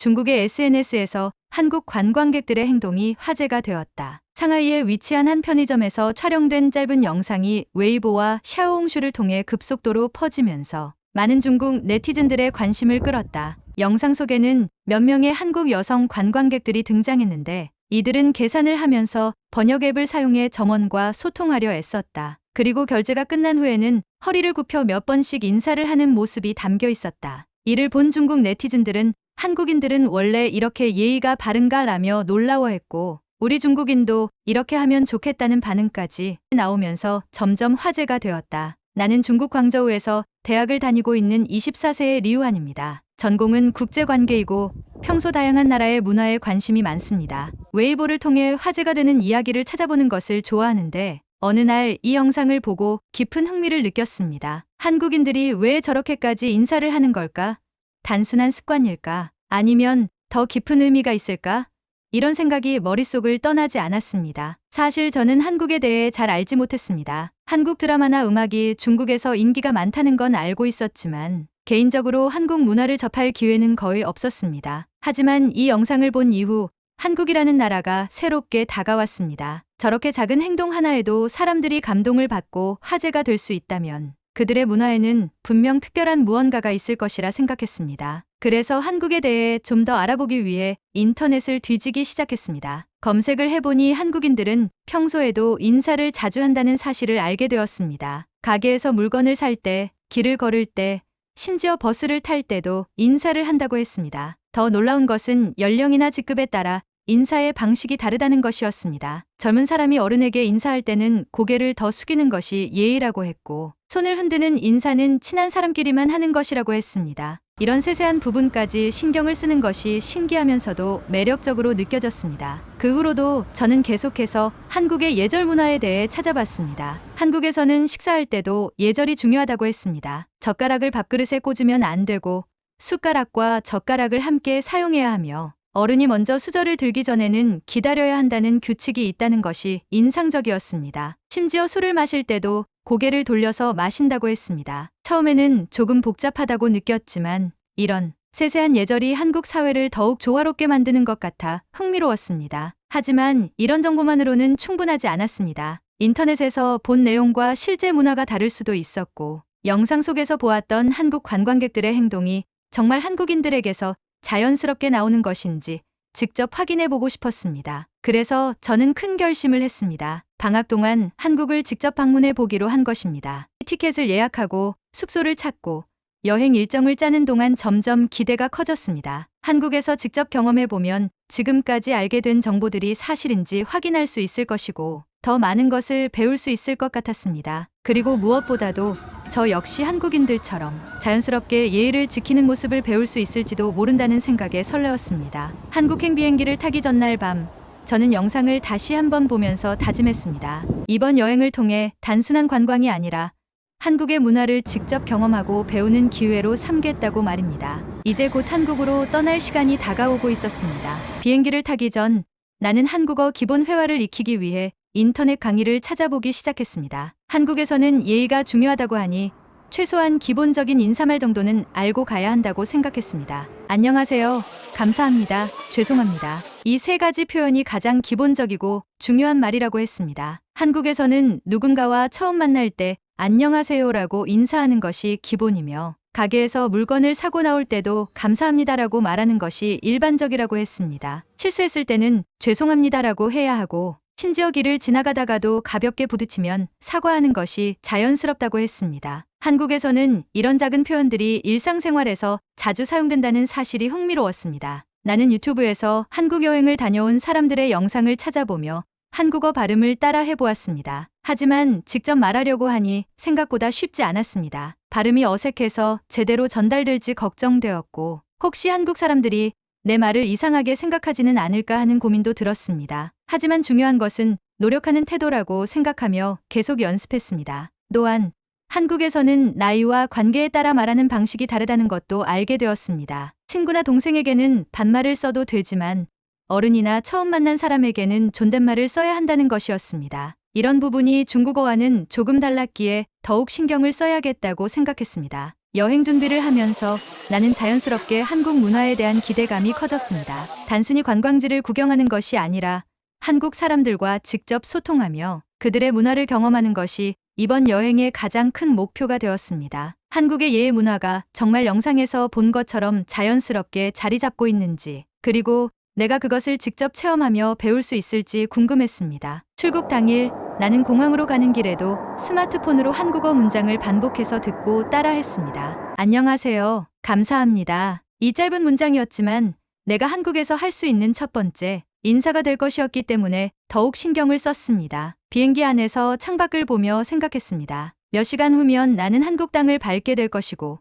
중국의 SNS에서 한국 관광객들의 행동이 화제가 되었다. 상하이에 위치한 한 편의점에서 촬영된 짧은 영상이 웨이보와 샤오홍슈를 통해 급속도로 퍼지면서 많은 중국 네티즌들의 관심을 끌었다. 영상 속에는 몇 명의 한국 여성 관광객들이 등장했는데 이들은 계산을 하면서 번역 앱을 사용해 점원과 소통하려 애썼다. 그리고 결제가 끝난 후에는 허리를 굽혀 몇 번씩 인사를 하는 모습이 담겨 있었다. 이를 본 중국 네티즌들은 한국인들은 원래 이렇게 예의가 바른가라며 놀라워했고 우리 중국인도 이렇게 하면 좋겠다는 반응까지 나오면서 점점 화제가 되었다. 나는 중국 광저우에서 대학을 다니고 있는 24세의 리우한입니다. 전공은 국제관계이고 평소 다양한 나라의 문화에 관심이 많습니다. 웨이보를 통해 화제가 되는 이야기를 찾아보는 것을 좋아하는데 어느 날 이 영상을 보고 깊은 흥미를 느꼈습니다. 한국인들이 왜 저렇게까지 인사를 하는 걸까? 단순한 습관일까? 아니면 더 깊은 의미가 있을까? 이런 생각이 머릿속을 떠나지 않았습니다. 사실 저는 한국에 대해 잘 알지 못했습니다. 한국 드라마나 음악이 중국에서 인기가 많다는 건 알고 있었지만 개인적으로 한국 문화를 접할 기회는 거의 없었습니다. 하지만 이 영상을 본 이후 한국이라는 나라가 새롭게 다가왔습니다. 저렇게 작은 행동 하나에도 사람들이 감동을 받고 화제가 될 수 있다면 그들의 문화에는 분명 특별한 무언가가 있을 것이라 생각했습니다. 그래서 한국에 대해 좀 더 알아보기 위해 인터넷을 뒤지기 시작했습니다. 검색을 해보니 한국인들은 평소에도 인사를 자주 한다는 사실을 알게 되었습니다. 가게에서 물건을 살 때, 길을 걸을 때, 심지어 버스를 탈 때도 인사를 한다고 했습니다. 더 놀라운 것은 연령이나 직급에 따라 인사의 방식이 다르다는 것이었습니다. 젊은 사람이 어른에게 인사할 때는 고개를 더 숙이는 것이 예의라고 했고 손을 흔드는 인사는 친한 사람끼리만 하는 것이라고 했습니다. 이런 세세한 부분까지 신경을 쓰는 것이 신기하면서도 매력적으로 느껴졌습니다. 그 후로도 저는 계속해서 한국의 예절 문화에 대해 찾아봤습니다. 한국에서는 식사할 때도 예절이 중요하다고 했습니다. 젓가락을 밥그릇에 꽂으면 안 되고 숟가락과 젓가락을 함께 사용해야 하며 어른이 먼저 수저를 들기 전에는 기다려야 한다는 규칙이 있다는 것이 인상적이었습니다. 심지어 술을 마실 때도 고개를 돌려서 마신다고 했습니다. 처음에는 조금 복잡하다고 느꼈지만 이런 세세한 예절이 한국 사회를 더욱 조화롭게 만드는 것 같아 흥미로웠습니다. 하지만 이런 정보만으로는 충분하지 않았습니다. 인터넷에서 본 내용과 실제 문화가 다를 수도 있었고 영상 속에서 보았던 한국 관광객들의 행동이 정말 한국인들에게서 자연스럽게 나오는 것인지 직접 확인해보고 싶었습니다. 그래서 저는 큰 결심을 했습니다. 방학 동안 한국을 직접 방문해 보기로 한 것입니다. 티켓을 예약하고 숙소를 찾고 여행 일정을 짜는 동안 점점 기대가 커졌습니다. 한국에서 직접 경험해보면 지금까지 알게 된 정보들이 사실인지 확인할 수 있을 것이고 더 많은 것을 배울 수 있을 것 같았습니다. 그리고 무엇보다도 저 역시 한국인들처럼 자연스럽게 예의를 지키는 모습을 배울 수 있을지도 모른다는 생각에 설레었습니다. 한국행 비행기를 타기 전날 밤 저는 영상을 다시 한번 보면서 다짐했습니다. 이번 여행을 통해 단순한 관광이 아니라 한국의 문화를 직접 경험하고 배우는 기회로 삼겠다고 말입니다. 이제 곧 한국으로 떠날 시간이 다가오고 있었습니다. 비행기를 타기 전 나는 한국어 기본 회화를 익히기 위해 인터넷 강의를 찾아보기 시작했습니다. 한국에서는 예의가 중요하다고 하니 최소한 기본적인 인사말 정도는 알고 가야 한다고 생각했습니다. 안녕하세요. 감사합니다. 죄송합니다. 이 세 가지 표현이 가장 기본적이고 중요한 말이라고 했습니다. 한국에서는 누군가와 처음 만날 때 안녕하세요라고 인사하는 것이 기본이며 가게에서 물건을 사고 나올 때도 감사합니다라고 말하는 것이 일반적이라고 했습니다. 실수했을 때는 죄송합니다라고 해야 하고 심지어 길을 지나가다가도 가볍게 부딪히면 사과하는 것이 자연스럽다고 했습니다. 한국에서는 이런 작은 표현들이 일상생활에서 자주 사용된다는 사실이 흥미로웠습니다. 나는 유튜브에서 한국 여행을 다녀온 사람들의 영상을 찾아보며 한국어 발음을 따라 해보았습니다. 하지만 직접 말하려고 하니 생각보다 쉽지 않았습니다. 발음이 어색해서 제대로 전달될지 걱정되었고 혹시 한국 사람들이 내 말을 이상하게 생각하지는 않을까 하는 고민도 들었습니다. 하지만 중요한 것은 노력하는 태도라고 생각하며 계속 연습했습니다. 또한 한국에서는 나이와 관계에 따라 말하는 방식이 다르다는 것도 알게 되었습니다. 친구나 동생에게는 반말을 써도 되지만 어른이나 처음 만난 사람에게는 존댓말을 써야 한다는 것이었습니다. 이런 부분이 중국어와는 조금 달랐기에 더욱 신경을 써야겠다고 생각했습니다. 여행 준비를 하면서 나는 자연스럽게 한국 문화에 대한 기대감이 커졌습니다. 단순히 관광지를 구경하는 것이 아니라 한국 사람들과 직접 소통하며 그들의 문화를 경험하는 것이 이번 여행의 가장 큰 목표가 되었습니다. 한국의 예의 문화가 정말 영상에서 본 것처럼 자연스럽게 자리 잡고 있는지, 그리고 내가 그것을 직접 체험하며 배울 수 있을지 궁금했습니다. 출국 당일 나는 공항으로 가는 길에도 스마트폰으로 한국어 문장을 반복해서 듣고 따라했습니다. 안녕하세요. 감사합니다. 이 짧은 문장이었지만 내가 한국에서 할 수 있는 첫 번째 인사가 될 것이었기 때문에 더욱 신경을 썼습니다. 비행기 안에서 창밖을 보며 생각했습니다. 몇 시간 후면 나는 한국 땅을 밟게 될 것이고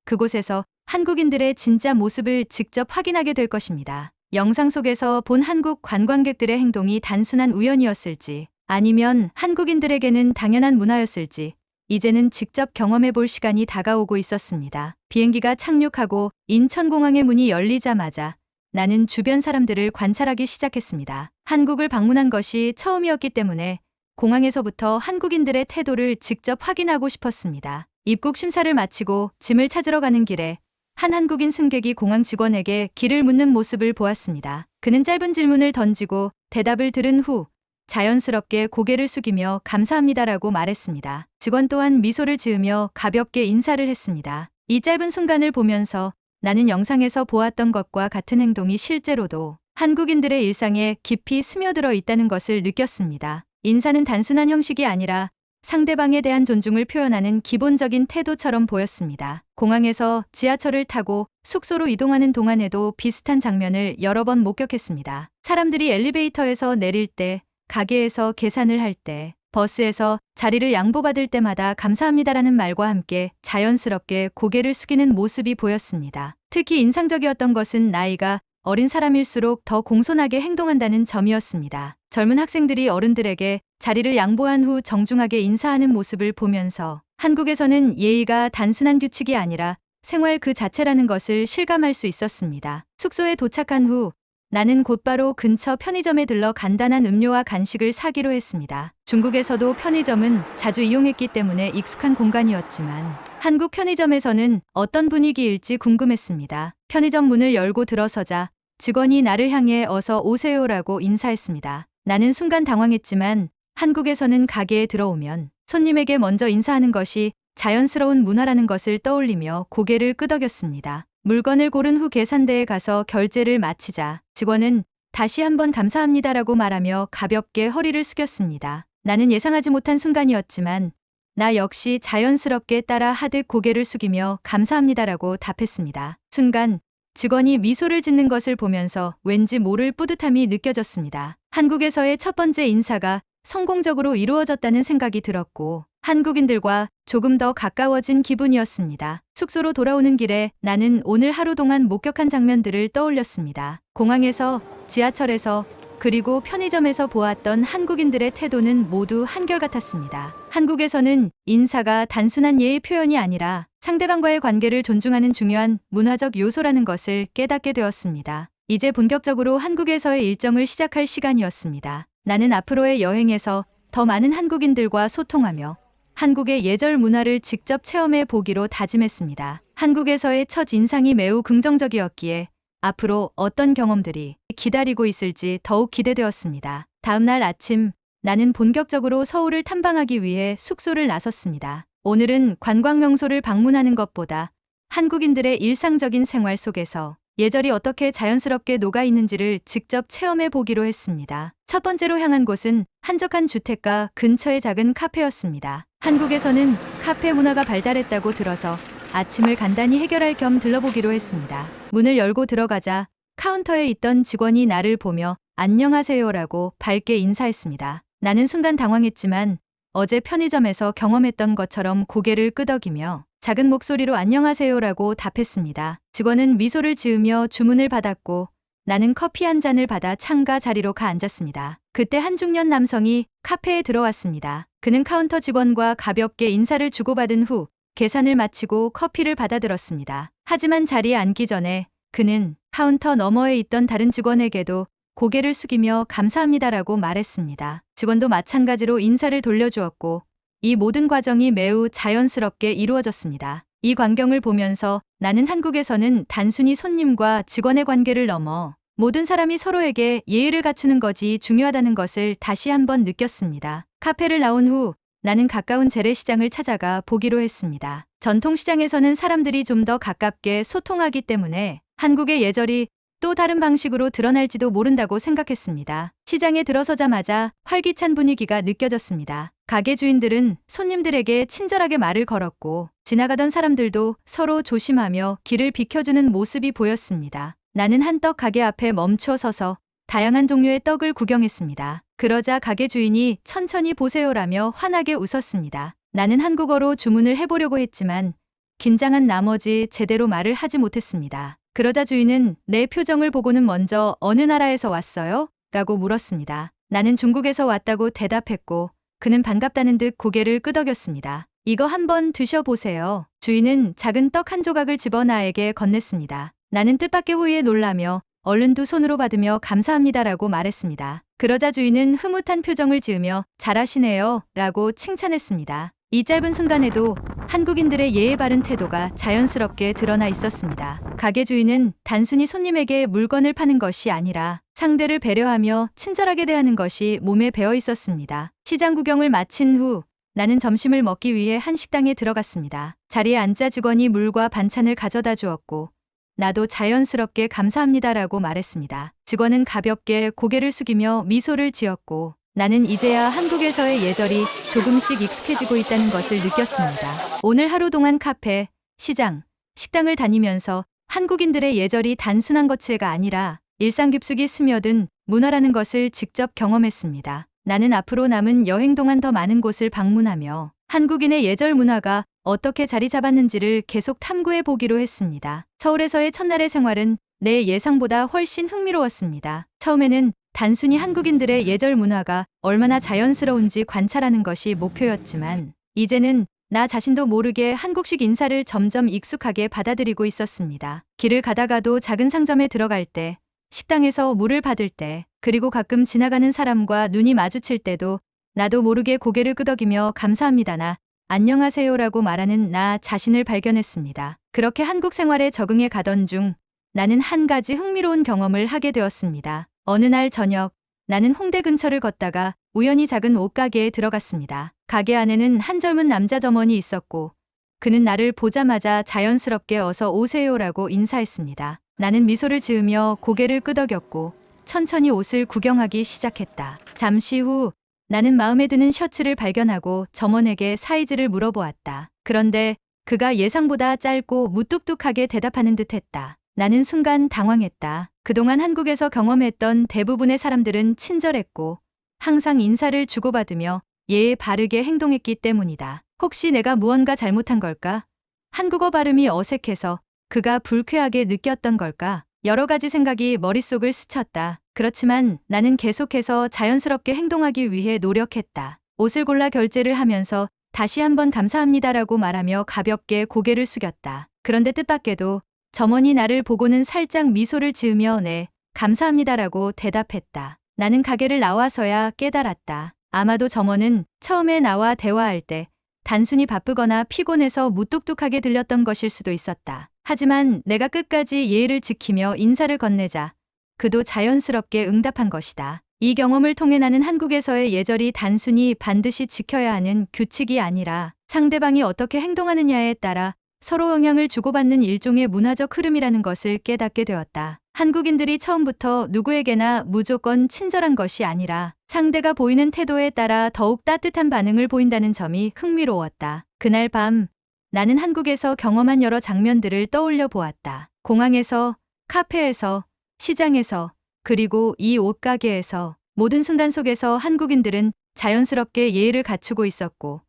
그곳에서 한국인들의 진짜 모습을 직접 확인하게 될 것입니다. 영상 속에서 본 한국 관광객들의 행동이 단순한 우연이었을지 아니면 한국인들에게는 당연한 문화였을지 이제는 직접 경험해 볼 시간이 다가오고 있었습니다. 비행기가 착륙하고 인천공항의 문이 열리자마자 나는 주변 사람들을 관찰하기 시작했습니다. 한국을 방문한 것이 처음이었기 때문에 공항에서부터 한국인들의 태도를 직접 확인하고 싶었습니다. 입국 심사를 마치고 짐을 찾으러 가는 길에 한 한국인 승객이 공항 직원에게 길을 묻는 모습을 보았습니다. 그는 짧은 질문을 던지고 대답을 들은 후 자연스럽게 고개를 숙이며 감사합니다라고 말했습니다. 직원 또한 미소를 지으며 가볍게 인사를 했습니다. 이 짧은 순간을 보면서 나는 영상에서 보았던 것과 같은 행동이 실제로도 한국인들의 일상에 깊이 스며들어 있다는 것을 느꼈습니다. 인사는 단순한 형식이 아니라 상대방에 대한 존중을 표현하는 기본적인 태도처럼 보였습니다. 공항에서 지하철을 타고 숙소로 이동하는 동안에도 비슷한 장면을 여러 번 목격했습니다. 사람들이 엘리베이터에서 내릴 때, 가게에서 계산을 할 때, 버스에서 자리를 양보받을 때마다 감사합니다라는 말과 함께 자연스럽게 고개를 숙이는 모습이 보였습니다. 특히 인상적이었던 것은 나이가 어린 사람일수록 더 공손하게 행동한다는 점이었습니다. 젊은 학생들이 어른들에게 자리를 양보한 후 정중하게 인사하는 모습을 보면서 한국에서는 예의가 단순한 규칙이 아니라 생활 그 자체라는 것을 실감할 수 있었습니다. 숙소에 도착한 후 나는 곧바로 근처 편의점에 들러 간단한 음료와 간식을 사기로 했습니다. 중국에서도 편의점은 자주 이용했기 때문에 익숙한 공간이었지만 한국 편의점에서는 어떤 분위기일지 궁금했습니다. 편의점 문을 열고 들어서자 직원이 나를 향해 어서 오세요라고 인사했습니다. 나는 순간 당황했지만 한국에서는 가게에 들어오면 손님에게 먼저 인사하는 것이 자연스러운 문화라는 것을 떠올리며 고개를 끄덕였습니다. 물건을 고른 후 계산대에 가서 결제를 마치자 직원은 다시 한번 감사합니다라고 말하며 가볍게 허리를 숙였습니다. 나는 예상하지 못한 순간이었지만 나 역시 자연스럽게 따라 하듯 고개를 숙이며 감사합니다라고 답했습니다. 순간 직원이 미소를 짓는 것을 보면서 왠지 모를 뿌듯함이 느껴졌습니다. 한국에서의 첫 번째 인사가 성공적으로 이루어졌다는 생각이 들었고 한국인들과 조금 더 가까워진 기분이었습니다. 숙소로 돌아오는 길에 나는 오늘 하루 동안 목격한 장면들을 떠올렸습니다. 공항에서, 지하철에서, 그리고 편의점에서 보았던 한국인들의 태도는 모두 한결같았습니다. 한국에서는 인사가 단순한 예의 표현이 아니라 상대방과의 관계를 존중하는 중요한 문화적 요소라는 것을 깨닫게 되었습니다. 이제 본격적으로 한국에서의 일정을 시작할 시간이었습니다. 나는 앞으로의 여행에서 더 많은 한국인들과 소통하며 한국의 예절 문화를 직접 체험해 보기로 다짐했습니다. 한국에서의 첫 인상이 매우 긍정적이었기에 앞으로 어떤 경험들이 기다리고 있을지 더욱 기대되었습니다. 다음 날 아침, 나는 본격적으로 서울을 탐방하기 위해 숙소를 나섰습니다. 오늘은 관광 명소를 방문하는 것보다 한국인들의 일상적인 생활 속에서 예절이 어떻게 자연스럽게 녹아 있는지를 직접 체험해 보기로 했습니다. 첫 번째로 향한 곳은 한적한 주택가 근처의 작은 카페였습니다. 한국에서는 카페 문화가 발달했다고 들어서 아침을 간단히 해결할 겸 들러보기로 했습니다. 문을 열고 들어가자 카운터에 있던 직원이 나를 보며 안녕하세요라고 밝게 인사했습니다. 나는 순간 당황했지만 어제 편의점에서 경험했던 것처럼 고개를 끄덕이며 작은 목소리로 안녕하세요라고 답했습니다. 직원은 미소를 지으며 주문을 받았고 나는 커피 한 잔을 받아 창가 자리로 가 앉았습니다. 그때 한 중년 남성이 카페에 들어왔습니다. 그는 카운터 직원과 가볍게 인사를 주고받은 후 계산을 마치고 커피를 받아들었습니다. 하지만 자리에 앉기 전에 그는 카운터 너머에 있던 다른 직원에게도 고개를 숙이며 감사합니다라고 말했습니다. 직원도 마찬가지로 인사를 돌려주었고 이 모든 과정이 매우 자연스럽게 이루어졌습니다. 이 광경을 보면서 나는 한국에서는 단순히 손님과 직원의 관계를 넘어 모든 사람이 서로에게 예의를 갖추는 것이 중요하다는 것을 다시 한번 느꼈습니다. 카페를 나온 후 나는 가까운 재래시장을 찾아가 보기로 했습니다. 전통시장에서는 사람들이 좀 더 가깝게 소통하기 때문에 한국의 예절이 또 다른 방식으로 드러날지도 모른다고 생각했습니다. 시장에 들어서자마자 활기찬 분위기가 느껴졌습니다. 가게 주인들은 손님들에게 친절하게 말을 걸었고 지나가던 사람들도 서로 조심하며 길을 비켜주는 모습이 보였습니다. 나는 한떡 가게 앞에 멈춰 서서 다양한 종류의 떡을 구경했습니다. 그러자 가게 주인이 천천히 보세요라며 환하게 웃었습니다. 나는 한국어로 주문을 해보려고 했지만 긴장한 나머지 제대로 말을 하지 못했습니다. 그러자 주인은 내 표정을 보고는 먼저 어느 나라에서 왔어요? 라고 물었습니다. 나는 중국에서 왔다고 대답했고 그는 반갑다는 듯 고개를 끄덕였습니다. 이거 한번 드셔보세요. 주인은 작은 떡 한 조각을 집어 나에게 건넸습니다. 나는 뜻밖의 호의에 놀라며 얼른 두 손으로 받으며 감사합니다라고 말했습니다. 그러자 주인은 흐뭇한 표정을 지으며 잘하시네요 라고 칭찬했습니다. 이 짧은 순간에도 한국인들의 예의 바른 태도가 자연스럽게 드러나 있었습니다. 가게 주인은 단순히 손님에게 물건을 파는 것이 아니라 상대를 배려하며 친절하게 대하는 것이 몸에 배어 있었습니다. 시장 구경을 마친 후 나는 점심을 먹기 위해 한 식당에 들어갔습니다. 자리에 앉자 직원이 물과 반찬을 가져다 주었고 나도 자연스럽게 감사합니다라고 말했습니다. 직원은 가볍게 고개를 숙이며 미소를 지었고 나는 이제야 한국에서의 예절이 조금씩 익숙해지고 있다는 것을 느꼈습니다. 오늘 하루 동안 카페, 시장, 식당을 다니면서 한국인들의 예절이 단순한 것체가 아니라 일상 깊숙이 스며든 문화라는 것을 직접 경험했습니다. 나는 앞으로 남은 여행 동안 더 많은 곳을 방문하며 한국인의 예절 문화가 어떻게 자리 잡았는지를 계속 탐구해 보기로 했습니다. 서울에서의 첫날의 생활은 내 예상보다 훨씬 흥미로웠습니다. 처음에는 단순히 한국인들의 예절 문화가 얼마나 자연스러운지 관찰하는 것이 목표였지만 이제는 나 자신도 모르게 한국식 인사를 점점 익숙하게 받아들이고 있었습니다. 길을 가다가도 작은 상점에 들어갈 때, 식당에서 물을 받을 때, 그리고 가끔 지나가는 사람과 눈이 마주칠 때도 나도 모르게 고개를 끄덕이며 감사합니다나 안녕하세요라고 말하는 나 자신을 발견했습니다. 그렇게 한국 생활에 적응해 가던 중 나는 한 가지 흥미로운 경험을 하게 되었습니다. 어느 날 저녁 나는 홍대 근처를 걷다가 우연히 작은 옷가게에 들어갔습니다. 가게 안에는 한 젊은 남자 점원이 있었고 그는 나를 보자마자 자연스럽게 어서 오세요라고 인사했습니다. 나는 미소를 지으며 고개를 끄덕였고 천천히 옷을 구경하기 시작했다. 잠시 후 나는 마음에 드는 셔츠를 발견하고 점원에게 사이즈를 물어보았다. 그런데 그가 예상보다 짧고 무뚝뚝하게 대답하는 듯했다. 나는 순간 당황했다. 그동안 한국에서 경험했던 대부분의 사람들은 친절했고 항상 인사를 주고받으며 예의 바르게 행동했기 때문이다. 혹시 내가 무언가 잘못한 걸까? 한국어 발음이 어색해서 그가 불쾌하게 느꼈던 걸까? 여러 가지 생각이 머릿속을 스쳤다. 그렇지만 나는 계속해서 자연스럽게 행동하기 위해 노력했다. 옷을 골라 결제를 하면서 다시 한번 감사합니다라고 말하며 가볍게 고개를 숙였다. 그런데 뜻밖에도 점원이 나를 보고는 살짝 미소를 지으며 네, 감사합니다라고 대답했다. 나는 가게를 나와서야 깨달았다. 아마도 점원은 처음에 나와 대화할 때 단순히 바쁘거나 피곤해서 무뚝뚝하게 들렸던 것일 수도 있었다. 하지만 내가 끝까지 예의를 지키며 인사를 건네자 그도 자연스럽게 응답한 것이다. 이 경험을 통해 나는 한국에서의 예절이 단순히 반드시 지켜야 하는 규칙이 아니라 상대방이 어떻게 행동하느냐에 따라 서로 영향을 주고받는 일종의 문화적 흐름이라는 것을 깨닫게 되었다. 한국인들이 처음부터 누구에게나 무조건 친절한 것이 아니라 상대가 보이는 태도에 따라 더욱 따뜻한 반응을 보인다는 점이 흥미로웠다. 그날 밤 나는 한국에서 경험한 여러 장면들을 떠올려 보았다. 공항에서, 카페에서, 시장에서, 그리고 이 옷가게에서 모든 순간 속에서 한국인들은 자연스럽게 예의를 갖추고 있었고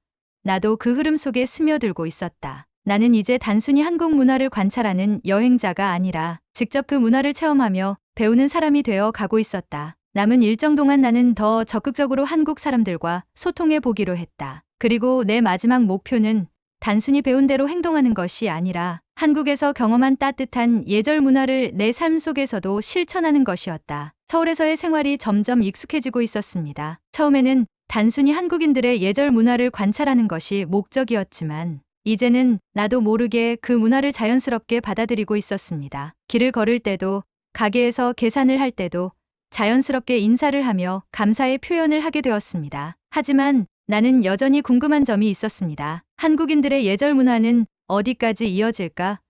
나도 그 흐름 속에 스며들고 있었다. 나는 이제 단순히 한국 문화를 관찰하는 여행자가 아니라 직접 그 문화를 체험하며 배우는 사람이 되어 가고 있었다. 남은 일정 동안 나는 더 적극적으로 한국 사람들과 소통해 보기로 했다. 그리고 내 마지막 목표는 단순히 배운 대로 행동하는 것이 아니라 한국에서 경험한 따뜻한 예절 문화를 내 삶 속에서도 실천하는 것이었다. 서울에서의 생활이 점점 익숙해지고 있었습니다. 처음에는 단순히 한국인들의 예절 문화를 관찰하는 것이 목적이었지만 이제는 나도 모르게 그 문화를 자연스럽게 받아들이고 있었습니다. 길을 걸을 때도, 가게에서 계산을 할 때도 자연스럽게 인사를 하며 감사의 표현을 하게 되었습니다. 하지만 나는 여전히 궁금한 점이 있었습니다. 한국인들의 예절 문화는 어디까지 이어질까?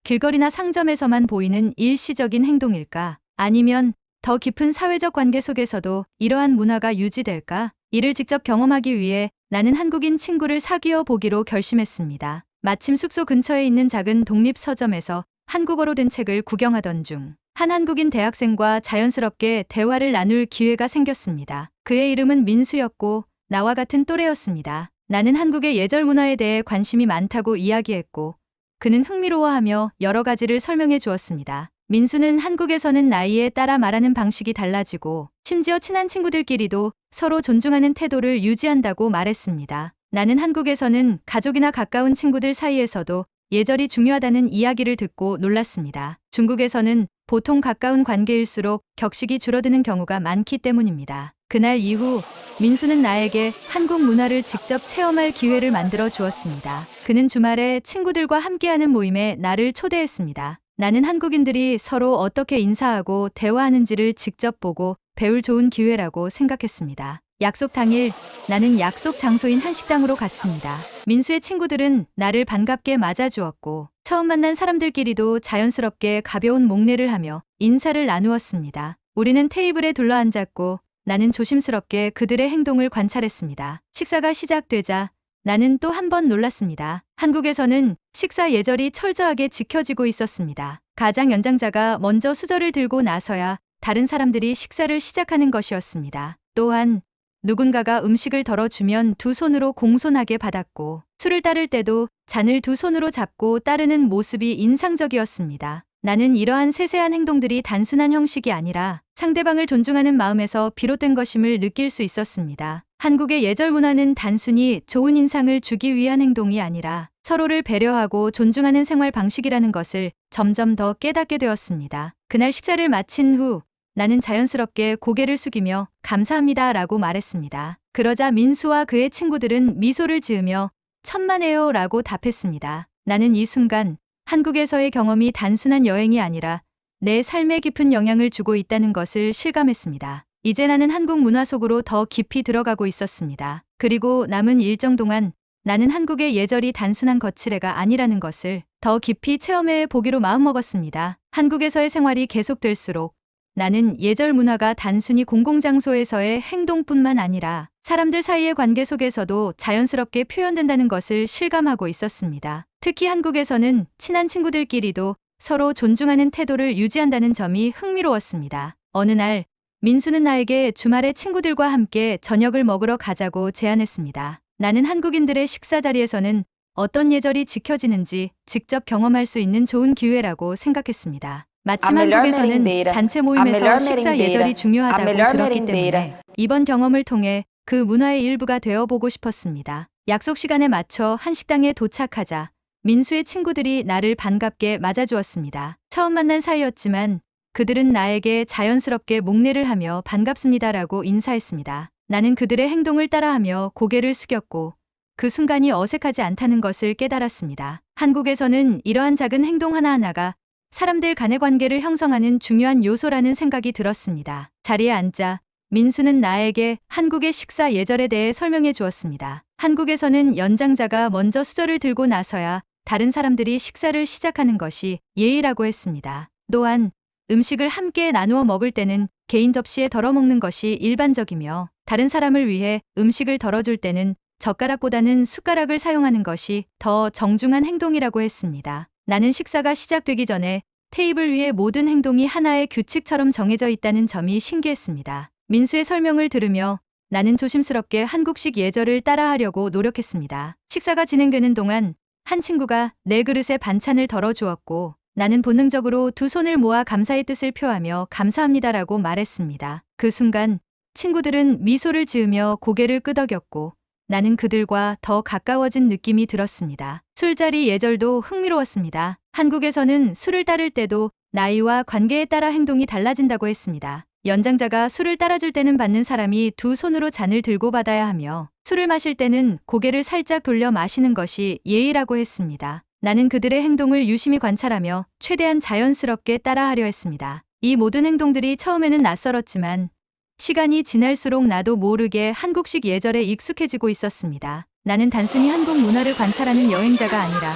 길거리나 상점에서만 보이는 일시적인 행동일까? 아니면 더 깊은 사회적 관계 속에서도 이러한 문화가 유지될까? 이를 직접 경험하기 위해 나는 한국인 친구를 사귀어 보기로 결심했습니다. 마침 숙소 근처에 있는 작은 독립 서점에서 한국어로 된 책을 구경하던 중 한 한국인 대학생과 자연스럽게 대화를 나눌 기회가 생겼습니다. 그의 이름은 민수였고 나와 같은 또래였습니다. 나는 한국의 예절 문화에 대해 관심이 많다고 이야기했고 그는 흥미로워하며 여러 가지를 설명해 주었습니다. 민수는 한국에서는 나이에 따라 말하는 방식이 달라지고 심지어 친한 친구들끼리도 서로 존중하는 태도를 유지한다고 말했습니다. 나는 한국에서는 가족이나 가까운 친구들 사이에서도 예절이 중요하다는 이야기를 듣고 놀랐습니다. 중국에서는 보통 가까운 관계일수록 격식이 줄어드는 경우가 많기 때문입니다. 그날 이후 민수는 나에게 한국 문화를 직접 체험할 기회를 만들어 주었습니다. 그는 주말에 친구들과 함께하는 모임에 나를 초대했습니다. 나는 한국인들이 서로 어떻게 인사하고 대화하는지를 직접 보고 배울 좋은 기회라고 생각했습니다. 약속 당일 나는 약속 장소인 한식당으로 갔습니다. 민수의 친구들은 나를 반갑게 맞아주었고 처음 만난 사람들끼리도 자연스럽게 가벼운 목례를 하며 인사를 나누었습니다. 우리는 테이블에 둘러앉았고 나는 조심스럽게 그들의 행동을 관찰했습니다. 식사가 시작되자 나는 또 한 번 놀랐습니다. 한국에서는 식사 예절이 철저하게 지켜지고 있었습니다. 가장 연장자가 먼저 수저를 들고 나서야 다른 사람들이 식사를 시작하는 것이었습니다. 또한 누군가가 음식을 덜어주면 두 손으로 공손하게 받았고 술을 따를 때도 잔을 두 손으로 잡고 따르는 모습이 인상적이었습니다. 나는 이러한 세세한 행동들이 단순한 형식이 아니라 상대방을 존중하는 마음에서 비롯된 것임을 느낄 수 있었습니다. 한국의 예절 문화는 단순히 좋은 인상을 주기 위한 행동이 아니라 서로를 배려하고 존중하는 생활 방식이라는 것을 점점 더 깨닫게 되었습니다. 그날 식사를 마친 후 나는 자연스럽게 고개를 숙이며 감사합니다 라고 말했습니다. 그러자 민수와 그의 친구들은 미소를 지으며 천만에요 라고 답했습니다. 나는 이 순간 한국에서의 경험이 단순한 여행이 아니라 내 삶에 깊은 영향을 주고 있다는 것을 실감했습니다. 이제 나는 한국 문화 속으로 더 깊이 들어가고 있었습니다. 그리고 남은 일정 동안 나는 한국의 예절이 단순한 거칠애가 아니라는 것을 더 깊이 체험해 보기로 마음먹었습니다. 한국에서의 생활이 계속될수록 나는 예절 문화가 단순히 공공장소에서의 행동뿐만 아니라 사람들 사이의 관계 속에서도 자연스럽게 표현된다는 것을 실감하고 있었습니다. 특히 한국에서는 친한 친구들끼리도 서로 존중하는 태도를 유지한다는 점이 흥미로웠습니다. 어느 날 민수는 나에게 주말에 친구들과 함께 저녁을 먹으러 가자고 제안했습니다. 나는 한국인들의 식사 자리에서는 어떤 예절이 지켜지는지 직접 경험할 수 있는 좋은 기회라고 생각했습니다. 마침 한국에서는 단체 모임에서 식사 예절이 중요하다고 들었기 때문에 이번 경험을 통해 그 문화의 일부가 되어보고 싶었습니다. 약속 시간에 맞춰 한식당에 도착하자 민수의 친구들이 나를 반갑게 맞아주었습니다. 처음 만난 사이였지만 그들은 나에게 자연스럽게 목례를 하며 반갑습니다라고 인사했습니다. 나는 그들의 행동을 따라하며 고개를 숙였고 그 순간이 어색하지 않다는 것을 깨달았습니다. 한국에서는 이러한 작은 행동 하나하나가 사람들 간의 관계를 형성하는 중요한 요소라는 생각이 들었습니다. 자리에 앉자 민수는 나에게 한국의 식사 예절에 대해 설명해 주었습니다. 한국에서는 연장자가 먼저 수저를 들고 나서야 다른 사람들이 식사를 시작하는 것이 예의라고 했습니다. 또한 음식을 함께 나누어 먹을 때는 개인 접시에 덜어 먹는 것이 일반적이며 다른 사람을 위해 음식을 덜어줄 때는 젓가락보다는 숟가락을 사용하는 것이 더 정중한 행동이라고 했습니다. 나는 식사가 시작되기 전에 테이블 위에 모든 행동이 하나의 규칙처럼 정해져 있다는 점이 신기했습니다. 민수의 설명을 들으며 나는 조심스럽게 한국식 예절을 따라하려고 노력했습니다. 식사가 진행되는 동안 한 친구가 내 그릇에 반찬을 덜어주었고 나는 본능적으로 두 손을 모아 감사의 뜻을 표하며 감사합니다라고 말했습니다. 그 순간 친구들은 미소를 지으며 고개를 끄덕였고 나는 그들과 더 가까워진 느낌이 들었습니다. 술자리 예절도 흥미로웠습니다. 한국에서는 술을 따를 때도 나이와 관계에 따라 행동이 달라진다고 했습니다. 연장자가 술을 따라줄 때는 받는 사람이 두 손으로 잔을 들고 받아야 하며 술을 마실 때는 고개를 살짝 돌려 마시는 것이 예의라고 했습니다. 나는 그들의 행동을 유심히 관찰하며 최대한 자연스럽게 따라하려 했습니다. 이 모든 행동들이 처음에는 낯설었지만 시간이 지날수록 나도 모르게 한국식 예절에 익숙해지고 있었습니다. 나는 단순히 한국 문화를 관찰하는 여행자가 아니라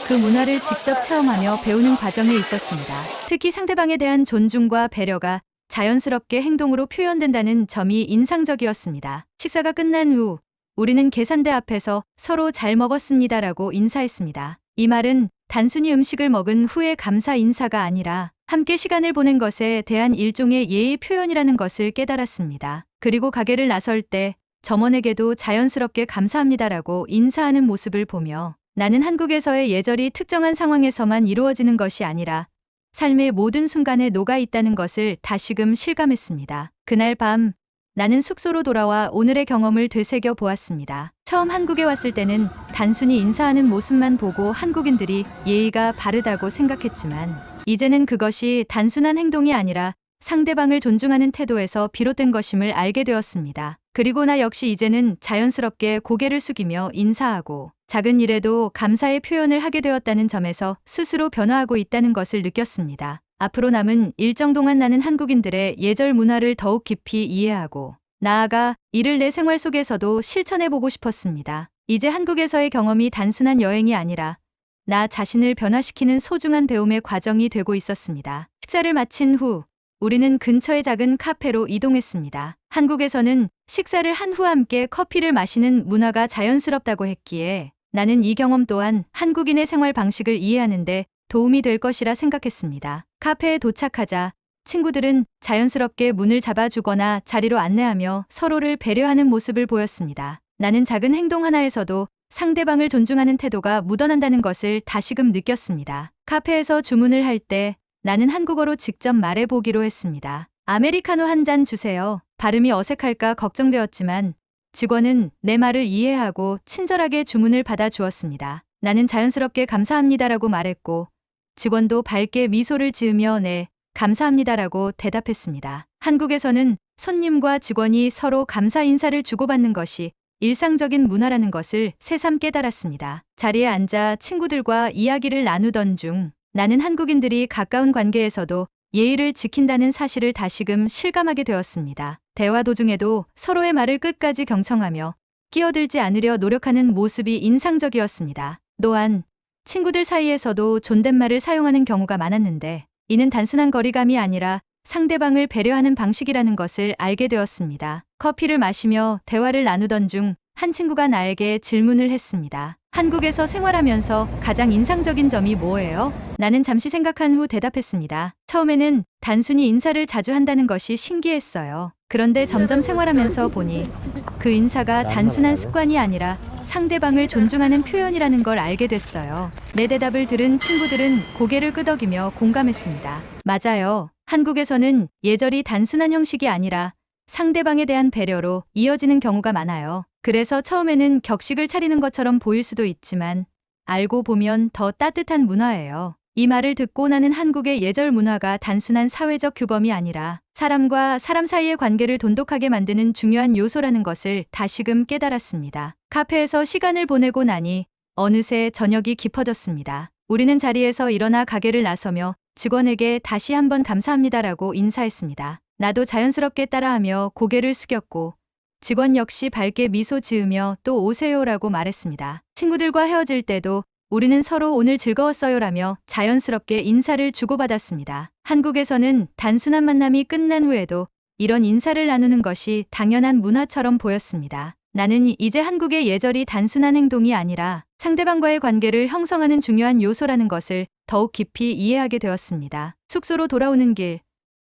그 문화를 직접 체험하며 배우는 과정에 있었습니다. 특히 상대방에 대한 존중과 배려가 자연스럽게 행동으로 표현된다는 점이 인상적이었습니다. 식사가 끝난 후 우리는 계산대 앞에서 서로 잘 먹었습니다라고 인사했습니다. 이 말은 단순히 음식을 먹은 후의 감사 인사가 아니라 함께 시간을 보낸 것에 대한 일종의 예의 표현이라는 것을 깨달았습니다. 그리고 가게를 나설 때 점원에게도 자연스럽게 감사합니다라고 인사하는 모습을 보며 나는 한국에서의 예절이 특정한 상황에서만 이루어지는 것이 아니라 삶의 모든 순간에 녹아 있다는 것을 다시금 실감했습니다. 그날 밤 나는 숙소로 돌아와 오늘의 경험을 되새겨 보았습니다. 처음 한국에 왔을 때는 단순히 인사하는 모습만 보고 한국인들이 예의가 바르다고 생각했지만 이제는 그것이 단순한 행동이 아니라 상대방을 존중하는 태도에서 비롯된 것임을 알게 되었습니다. 그리고 나 역시 이제는 자연스럽게 고개를 숙이며 인사하고 작은 일에도 감사의 표현을 하게 되었다는 점에서 스스로 변화하고 있다는 것을 느꼈습니다. 앞으로 남은 일정 동안 나는 한국인들의 예절 문화를 더욱 깊이 이해하고 나아가 이를 내 생활 속에서도 실천해보고 싶었습니다. 이제 한국에서의 경험이 단순한 여행이 아니라 나 자신을 변화시키는 소중한 배움의 과정이 되고 있었습니다. 식사를 마친 후 우리는 근처의 작은 카페로 이동했습니다. 한국에서는 식사를 한 후 함께 커피를 마시는 문화가 자연스럽다고 했기에 나는 이 경험 또한 한국인의 생활 방식을 이해하는 데 도움이 될 것이라 생각했습니다. 카페에 도착하자 친구들은 자연스럽게 문을 잡아주거나 자리로 안내하며 서로를 배려하는 모습을 보였습니다. 나는 작은 행동 하나에서도 상대방을 존중하는 태도가 묻어난다는 것을 다시금 느꼈습니다. 카페에서 주문을 할 때 나는 한국어로 직접 말해보기로 했습니다. 아메리카노 한 잔 주세요. 발음이 어색할까 걱정되었지만 직원은 내 말을 이해하고 친절하게 주문을 받아주었습니다. 나는 자연스럽게 감사합니다라고 말했고 직원도 밝게 미소를 지으며 네, 감사합니다라고 대답했습니다. 한국에서는 손님과 직원이 서로 감사 인사를 주고받는 것이 일상적인 문화라는 것을 새삼 깨달았습니다. 자리에 앉아 친구들과 이야기를 나누던 중 나는 한국인들이 가까운 관계에서도 예의를 지킨다는 사실을 다시금 실감하게 되었습니다. 대화 도중에도 서로의 말을 끝까지 경청하며 끼어들지 않으려 노력하는 모습이 인상적이었습니다. 또한 친구들 사이에서도 존댓말을 사용하는 경우가 많았는데 이는 단순한 거리감이 아니라 상대방을 배려하는 방식이라는 것을 알게 되었습니다. 커피를 마시며 대화를 나누던 중 한 친구가 나에게 질문을 했습니다. 한국에서 생활하면서 가장 인상적인 점이 뭐예요? 나는 잠시 생각한 후 대답했습니다. 처음에는 단순히 인사를 자주 한다는 것이 신기했어요. 그런데 점점 생활하면서 보니 그 인사가 단순한 습관이 아니라 상대방을 존중하는 표현이라는 걸 알게 됐어요. 내 대답을 들은 친구들은 고개를 끄덕이며 공감했습니다. 맞아요. 한국에서는 예절이 단순한 형식이 아니라 상대방에 대한 배려로 이어지는 경우가 많아요. 그래서 처음에는 격식을 차리는 것처럼 보일 수도 있지만 알고 보면 더 따뜻한 문화예요. 이 말을 듣고 나는 한국의 예절 문화가 단순한 사회적 규범이 아니라 사람과 사람 사이의 관계를 돈독하게 만드는 중요한 요소라는 것을 다시금 깨달았습니다. 카페에서 시간을 보내고 나니 어느새 저녁이 깊어졌습니다. 우리는 자리에서 일어나 가게를 나서며 직원에게 다시 한번 감사합니다라고 인사했습니다. 나도 자연스럽게 따라하며 고개를 숙였고 직원 역시 밝게 미소 지으며 또 오세요라고 말했습니다. 친구들과 헤어질 때도 우리는 서로 오늘 즐거웠어요라며 자연스럽게 인사를 주고받았습니다. 한국에서는 단순한 만남이 끝난 후에도 이런 인사를 나누는 것이 당연한 문화처럼 보였습니다. 나는 이제 한국의 예절이 단순한 행동이 아니라 상대방과의 관계를 형성하는 중요한 요소라는 것을 더욱 깊이 이해하게 되었습니다. 숙소로 돌아오는 길,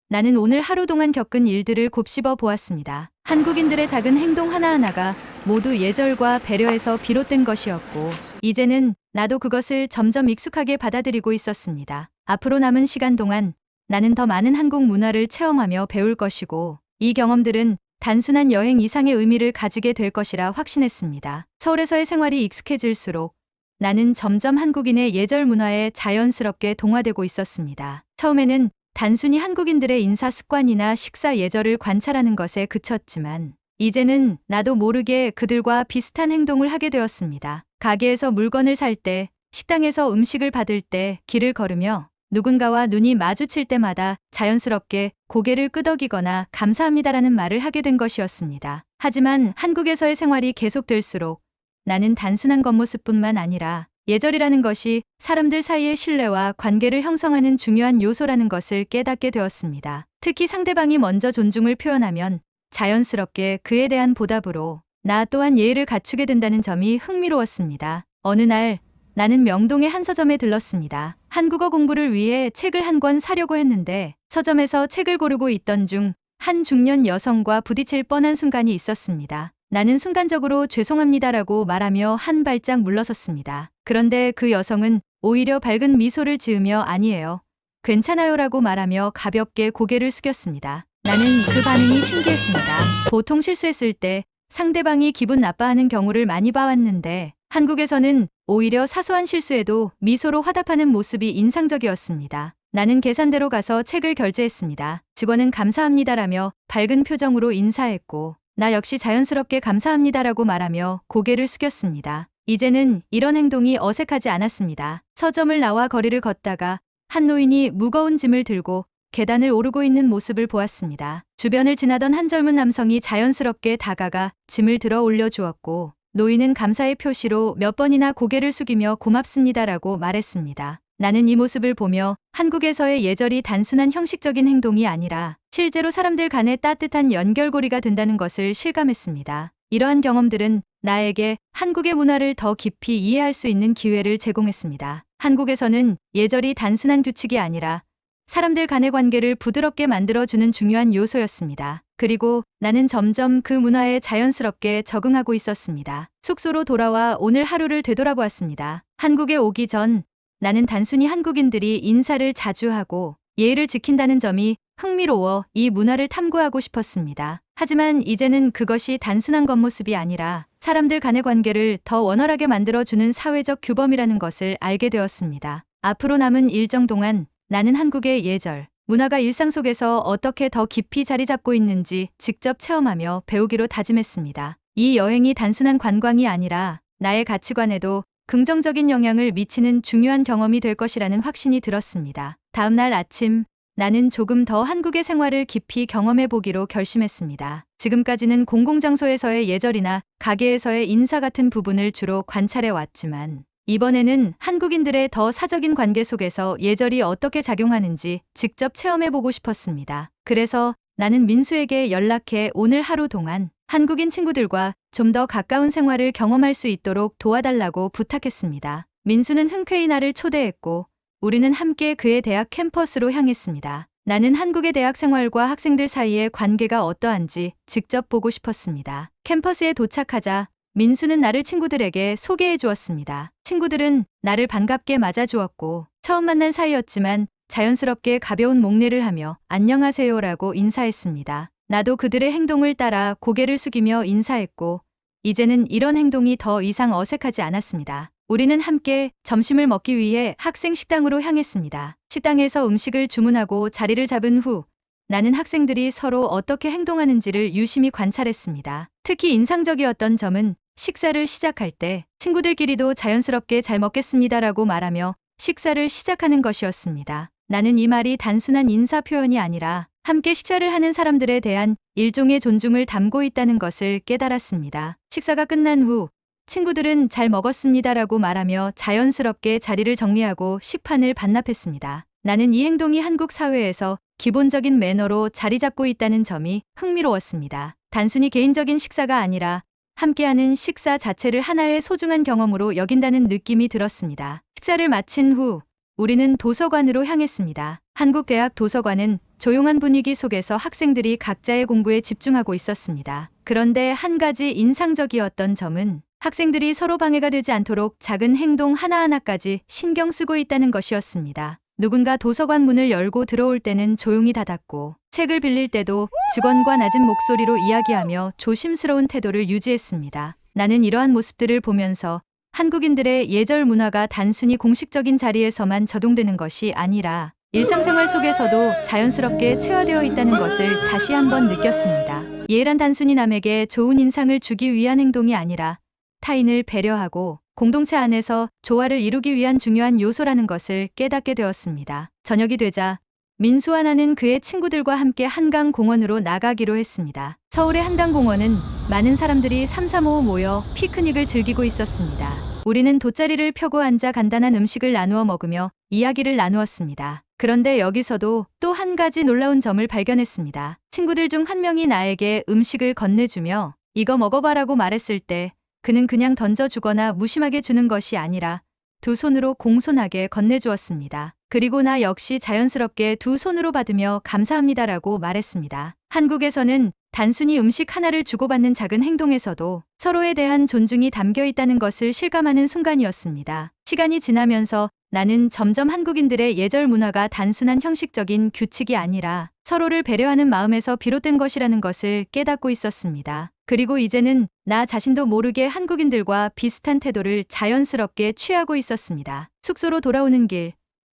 나는 오늘 하루 동안 겪은 일들을 곱씹어 보았습니다. 한국인들의 작은 행동 하나하나가 모두 예절과 배려에서 비롯된 것이었고 이제는 나도 그것을 점점 익숙하게 받아들이고 있었습니다. 앞으로 남은 시간 동안 나는 더 많은 한국 문화를 체험하며 배울 것이고 이 경험들은 단순한 여행 이상의 의미를 가지게 될 것이라 확신했습니다. 서울에서의 생활이 익숙해질수록 나는 점점 한국인의 예절 문화에 자연스럽게 동화되고 있었습니다. 처음에는 단순히 한국인들의 인사 습관이나 식사 예절을 관찰하는 것에 그쳤지만 이제는 나도 모르게 그들과 비슷한 행동을 하게 되었습니다. 가게에서 물건을 살 때, 식당에서 음식을 받을 때, 길을 걸으며 누군가와 눈이 마주칠 때마다 자연스럽게 고개를 끄덕이거나 감사합니다라는 말을 하게 된 것이었습니다. 하지만 한국에서의 생활이 계속될수록 나는 단순한 겉모습뿐만 아니라 예절이라는 것이 사람들 사이의 신뢰와 관계를 형성하는 중요한 요소라는 것을 깨닫게 되었습니다. 특히 상대방이 먼저 존중을 표현하면 자연스럽게 그에 대한 보답으로 나 또한 예의를 갖추게 된다는 점이 흥미로웠습니다. 어느 날 나는 명동의 한 서점에 들렀습니다. 한국어 공부를 위해 책을 한 권 사려고 했는데 서점에서 책을 고르고 있던 중 한 중년 여성과 부딪힐 뻔한 순간이 있었습니다. 나는 순간적으로 죄송합니다라고 말하며 한 발짝 물러섰습니다. 그런데 그 여성은 오히려 밝은 미소를 지으며 아니에요, 괜찮아요라고 말하며 가볍게 고개를 숙였습니다. 나는 그 반응이 신기했습니다. 보통 실수했을 때 상대방이 기분 나빠하는 경우를 많이 봐왔는데 한국에서는 오히려 사소한 실수에도 미소로 화답하는 모습이 인상적이었습니다. 나는 계산대로 가서 책을 결제했습니다. 직원은 감사합니다라며 밝은 표정으로 인사했고 나 역시 자연스럽게 감사합니다라고 말하며 고개를 숙였습니다. 이제는 이런 행동이 어색하지 않았습니다. 서점을 나와 거리를 걷다가 한 노인이 무거운 짐을 들고 계단을 오르고 있는 모습을 보았습니다. 주변을 지나던 한 젊은 남성이 자연스럽게 다가가 짐을 들어 올려주었고 노인은 감사의 표시로 몇 번이나 고개를 숙이며 고맙습니다라고 말했습니다. 나는 이 모습을 보며 한국에서의 예절이 단순한 형식적인 행동이 아니라 실제로 사람들 간의 따뜻한 연결고리가 된다는 것을 실감했습니다. 이러한 경험들은 나에게 한국의 문화를 더 깊이 이해할 수 있는 기회를 제공했습니다. 한국에서는 예절이 단순한 규칙이 아니라 사람들 간의 관계를 부드럽게 만들어주는 중요한 요소였습니다. 그리고 나는 점점 그 문화에 자연스럽게 적응하고 있었습니다. 숙소로 돌아와 오늘 하루를 되돌아보았습니다. 한국에 오기 전 나는 단순히 한국인들이 인사를 자주 하고 예의를 지킨다는 점이 흥미로워 이 문화를 탐구하고 싶었습니다. 하지만 이제는 그것이 단순한 겉모습이 아니라 사람들 간의 관계를 더 원활하게 만들어주는 사회적 규범이라는 것을 알게 되었습니다. 앞으로 남은 일정 동안 나는 한국의 예절, 문화가 일상 속에서 어떻게 더 깊이 자리 잡고 있는지 직접 체험하며 배우기로 다짐했습니다. 이 여행이 단순한 관광이 아니라 나의 가치관에도 긍정적인 영향을 미치는 중요한 경험이 될 것이라는 확신이 들었습니다. 다음 날 아침, 나는 조금 더 한국의 생활을 깊이 경험해 보기로 결심했습니다. 지금까지는 공공장소에서의 예절이나 가게에서의 인사 같은 부분을 주로 관찰해 왔지만 이번에는 한국인들의 더 사적인 관계 속에서 예절이 어떻게 작용하는지 직접 체험해 보고 싶었습니다. 그래서 나는 민수에게 연락해 오늘 하루 동안 한국인 친구들과 좀 더 가까운 생활을 경험할 수 있도록 도와달라고 부탁했습니다. 민수는 흔쾌히 나를 초대했고 우리는 함께 그의 대학 캠퍼스로 향했습니다. 나는 한국의 대학 생활과 학생들 사이의 관계가 어떠한지 직접 보고 싶었습니다. 캠퍼스에 도착하자 민수는 나를 친구들에게 소개해 주었습니다. 친구들은 나를 반갑게 맞아주었고 처음 만난 사이였지만 자연스럽게 가벼운 목례를 하며 안녕하세요라고 인사했습니다. 나도 그들의 행동을 따라 고개를 숙이며 인사했고 이제는 이런 행동이 더 이상 어색하지 않았습니다. 우리는 함께 점심을 먹기 위해 학생 식당으로 향했습니다. 식당에서 음식을 주문하고 자리를 잡은 후 나는 학생들이 서로 어떻게 행동하는지를 유심히 관찰했습니다. 특히 인상적이었던 점은 식사를 시작할 때 친구들끼리도 자연스럽게 잘 먹겠습니다라고 말하며 식사를 시작하는 것이었습니다. 나는 이 말이 단순한 인사 표현이 아니라 함께 식사를 하는 사람들에 대한 일종의 존중을 담고 있다는 것을 깨달았습니다. 식사가 끝난 후 친구들은 잘 먹었습니다라고 말하며 자연스럽게 자리를 정리하고 식판을 반납했습니다. 나는 이 행동이 한국 사회에서 기본적인 매너로 자리 잡고 있다는 점이 흥미로웠습니다. 단순히 개인적인 식사가 아니라 함께하는 식사 자체를 하나의 소중한 경험으로 여긴다는 느낌이 들었습니다. 식사를 마친 후 우리는 도서관으로 향했습니다. 한국 대학 도서관은 조용한 분위기 속에서 학생들이 각자의 공부에 집중하고 있었습니다. 그런데 한 가지 인상적이었던 점은 학생들이 서로 방해가 되지 않도록 작은 행동 하나하나까지 신경 쓰고 있다는 것이었습니다. 누군가 도서관 문을 열고 들어올 때는 조용히 닫았고 책을 빌릴 때도 직원과 낮은 목소리로 이야기하며 조심스러운 태도를 유지했습니다. 나는 이러한 모습들을 보면서 한국인들의 예절 문화가 단순히 공식적인 자리에서만 적용되는 것이 아니라 일상생활 속에서도 자연스럽게 체화되어 있다는 것을 다시 한번 느꼈습니다. 예란 단순히 남에게 좋은 인상을 주기 위한 행동이 아니라 타인을 배려하고 공동체 안에서 조화를 이루기 위한 중요한 요소라는 것을 깨닫게 되었습니다. 저녁이 되자 민수와 나는 그의 친구들과 함께 한강공원으로 나가기로 했습니다. 서울의 한강공원은 많은 사람들이 삼삼오오 모여 피크닉을 즐기고 있었습니다. 우리는 돗자리를 펴고 앉아 간단한 음식을 나누어 먹으며 이야기를 나누었습니다. 그런데 여기서도 또 한 가지 놀라운 점을 발견했습니다. 친구들 중 한 명이 나에게 음식을 건네주며 이거 먹어봐라고 말했을 때 그는 그냥 던져주거나 무심하게 주는 것이 아니라 두 손으로 공손하게 건네주었습니다. 그리고 나 역시 자연스럽게 두 손으로 받으며 감사합니다라고 말했습니다. 한국에서는 단순히 음식 하나를 주고받는 작은 행동에서도 서로에 대한 존중이 담겨 있다는 것을 실감하는 순간이었습니다. 시간이 지나면서 나는 점점 한국인들의 예절 문화가 단순한 형식적인 규칙이 아니라 서로를 배려하는 마음에서 비롯된 것이라는 것을 깨닫고 있었습니다. 그리고 이제는 나 자신도 모르게 한국인들과 비슷한 태도를 자연스럽게 취하고 있었습니다. 숙소로 돌아오는 길,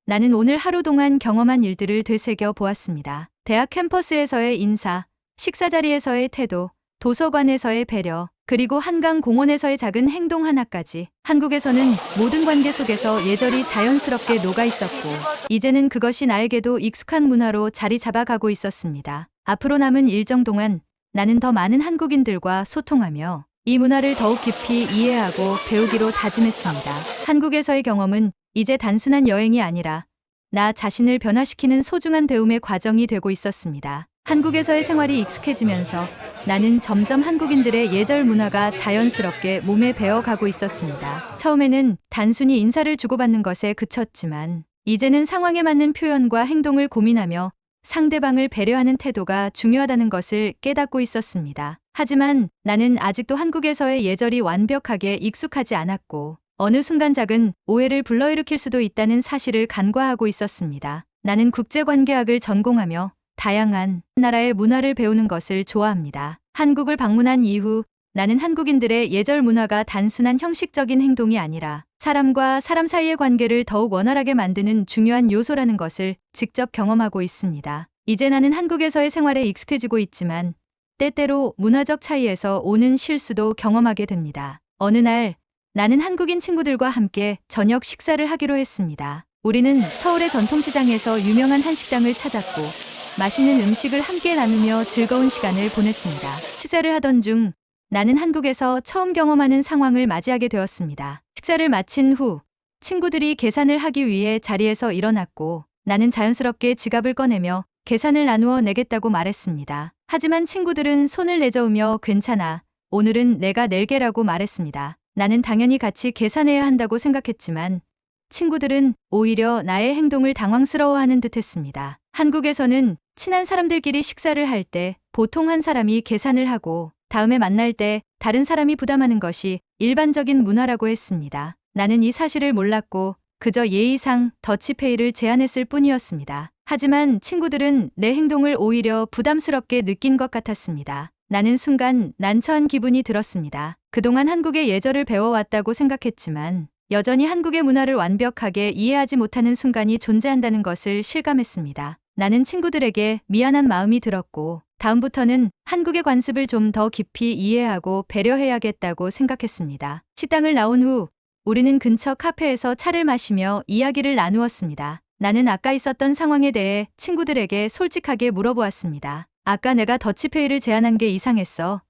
나는 오늘 하루 동안 경험한 일들을 되새겨 보았습니다. 대학 캠퍼스에서의 인사, 식사 자리에서의 태도, 도서관에서의 배려, 그리고 한강 공원에서의 작은 행동 하나까지 한국에서는 모든 관계 속에서 예절이 자연스럽게 녹아 있었고 이제는 그것이 나에게도 익숙한 문화로 자리 잡아가고 있었습니다. 앞으로 남은 일정 동안 나는 더 많은 한국인들과 소통하며 이 문화를 더욱 깊이 이해하고 배우기로 다짐했습니다. 한국에서의 경험은 이제 단순한 여행이 아니라 나 자신을 변화시키는 소중한 배움의 과정이 되고 있었습니다. 한국에서의 생활이 익숙해지면서 나는 점점 한국인들의 예절 문화가 자연스럽게 몸에 배어가고 있었습니다. 처음에는 단순히 인사를 주고받는 것에 그쳤지만 이제는 상황에 맞는 표현과 행동을 고민하며 상대방을 배려하는 태도가 중요하다는 것을 깨닫고 있었습니다. 하지만 나는 아직도 한국에서의 예절이 완벽하게 익숙하지 않았고 어느 순간 작은 오해를 불러일으킬 수도 있다는 사실을 간과하고 있었습니다. 나는 국제관계학을 전공하며 다양한 나라의 문화를 배우는 것을 좋아합니다. 한국을 방문한 이후 나는 한국인들의 예절 문화가 단순한 형식적인 행동이 아니라 사람과 사람 사이의 관계를 더욱 원활하게 만드는 중요한 요소라는 것을 직접 경험하고 있습니다. 이제 나는 한국에서의 생활에 익숙해지고 있지만 때때로 문화적 차이에서 오는 실수도 경험하게 됩니다. 어느 날 나는 한국인 친구들과 함께 저녁 식사를 하기로 했습니다. 우리는 서울의 전통시장에서 유명한 한식당을 찾았고 맛있는 음식을 함께 나누며 즐거운 시간을 보냈습니다. 식사를 하던 중 나는 한국에서 처음 경험하는 상황을 맞이하게 되었습니다. 식사를 마친 후 친구들이 계산을 하기 위해 자리에서 일어났고 나는 자연스럽게 지갑을 꺼내며 계산을 나누어 내겠다고 말했습니다. 하지만 친구들은 손을 내저으며 괜찮아, 오늘은 내가 낼게라고 말했습니다. 나는 당연히 같이 계산해야 한다고 생각했지만 친구들은 오히려 나의 행동을 당황스러워하는 듯했습니다. 한국에서는 친한 사람들끼리 식사를 할 때 보통 한 사람이 계산을 하고 다음에 만날 때 다른 사람이 부담하는 것이 일반적인 문화라고 했습니다. 나는 이 사실을 몰랐고 그저 예의상 더치페이를 제안했을 뿐이었습니다. 하지만 친구들은 내 행동을 오히려 부담스럽게 느낀 것 같았습니다. 나는 순간 난처한 기분이 들었습니다. 그동안 한국의 예절을 배워왔다고 생각했지만 여전히 한국의 문화를 완벽하게 이해하지 못하는 순간이 존재한다는 것을 실감했습니다. 나는 친구들에게 미안한 마음이 들었고 다음부터는 한국의 관습을 좀 더 깊이 이해하고 배려해야겠다고 생각했습니다. 식당을 나온 후 우리는 근처 카페에서 차를 마시며 이야기를 나누었습니다. 나는 아까 있었던 상황에 대해 친구들에게 솔직하게 물어보았습니다. 아까 내가 더치페이를 제안한 게 이상했어.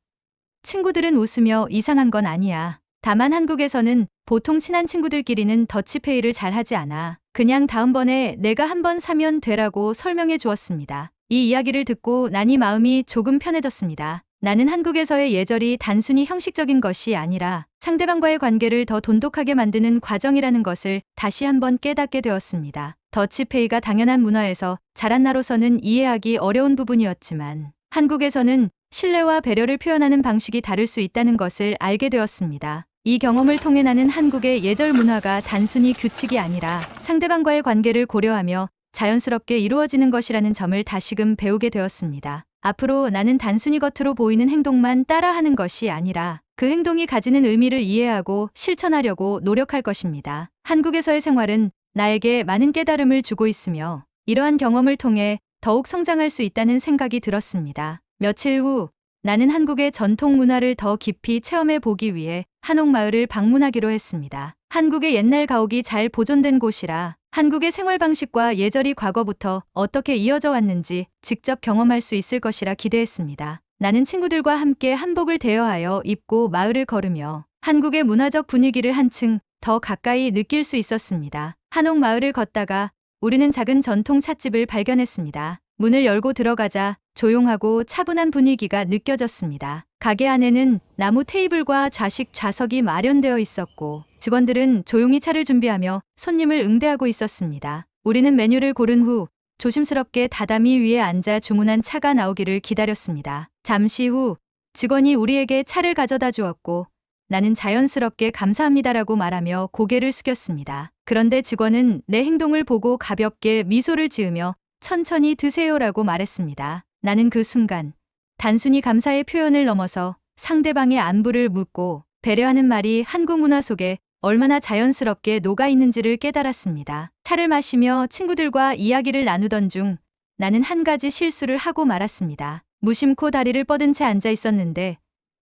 친구들은 웃으며 이상한 건 아니야. 다만 한국에서는 보통 친한 친구들끼리는 더치페이를 잘 하지 않아. 그냥 다음번에 내가 한번 사면 되라고 설명해 주었습니다. 이 이야기를 듣고 나니 마음이 조금 편해졌습니다. 나는 한국에서의 예절이 단순히 형식적인 것이 아니라 상대방과의 관계를 더 돈독하게 만드는 과정이라는 것을 다시 한번 깨닫게 되었습니다. 더치페이가 당연한 문화에서 자란 나로서는 이해하기 어려운 부분이었지만 한국에서는 신뢰와 배려를 표현하는 방식이 다를 수 있다는 것을 알게 되었습니다. 이 경험을 통해 나는 한국의 예절 문화가 단순히 규칙이 아니라 상대방과의 관계를 고려하며 자연스럽게 이루어지는 것이라는 점을 다시금 배우게 되었습니다. 앞으로 나는 단순히 겉으로 보이는 행동만 따라하는 것이 아니라 그 행동이 가지는 의미를 이해하고 실천하려고 노력할 것입니다. 한국에서의 생활은 나에게 많은 깨달음을 주고 있으며 이러한 경험을 통해 더욱 성장할 수 있다는 생각이 들었습니다. 며칠 후 나는 한국의 전통 문화를 더 깊이 체험해 보기 위해 한옥마을을 방문하기로 했습니다. 한국의 옛날 가옥이 잘 보존된 곳이라 한국의 생활 방식과 예절이 과거부터 어떻게 이어져 왔는지 직접 경험할 수 있을 것이라 기대했습니다. 나는 친구들과 함께 한복을 대여하여 입고 마을을 걸으며 한국의 문화적 분위기를 한층 더 가까이 느낄 수 있었습니다. 한옥마을을 걷다가 우리는 작은 전통 찻집을 발견했습니다. 문을 열고 들어가자 조용하고 차분한 분위기가 느껴졌습니다. 가게 안에는 나무 테이블과 좌식 좌석이 마련되어 있었고 직원들은 조용히 차를 준비하며 손님을 응대하고 있었습니다. 우리는 메뉴를 고른 후 조심스럽게 다다미 위에 앉아 주문한 차가 나오기를 기다렸습니다. 잠시 후 직원이 우리에게 차를 가져다 주었고 나는 자연스럽게 감사합니다라고 말하며 고개를 숙였습니다. 그런데 직원은 내 행동을 보고 가볍게 미소를 지으며 천천히 드세요라고 말했습니다. 나는 그 순간 단순히 감사의 표현을 넘어서 상대방의 안부를 묻고 배려하는 말이 한국 문화 속에 얼마나 자연스럽게 녹아 있는지를 깨달았습니다. 차를 마시며 친구들과 이야기를 나누던 중 나는 한 가지 실수를 하고 말았습니다. 무심코 다리를 뻗은 채 앉아 있었는데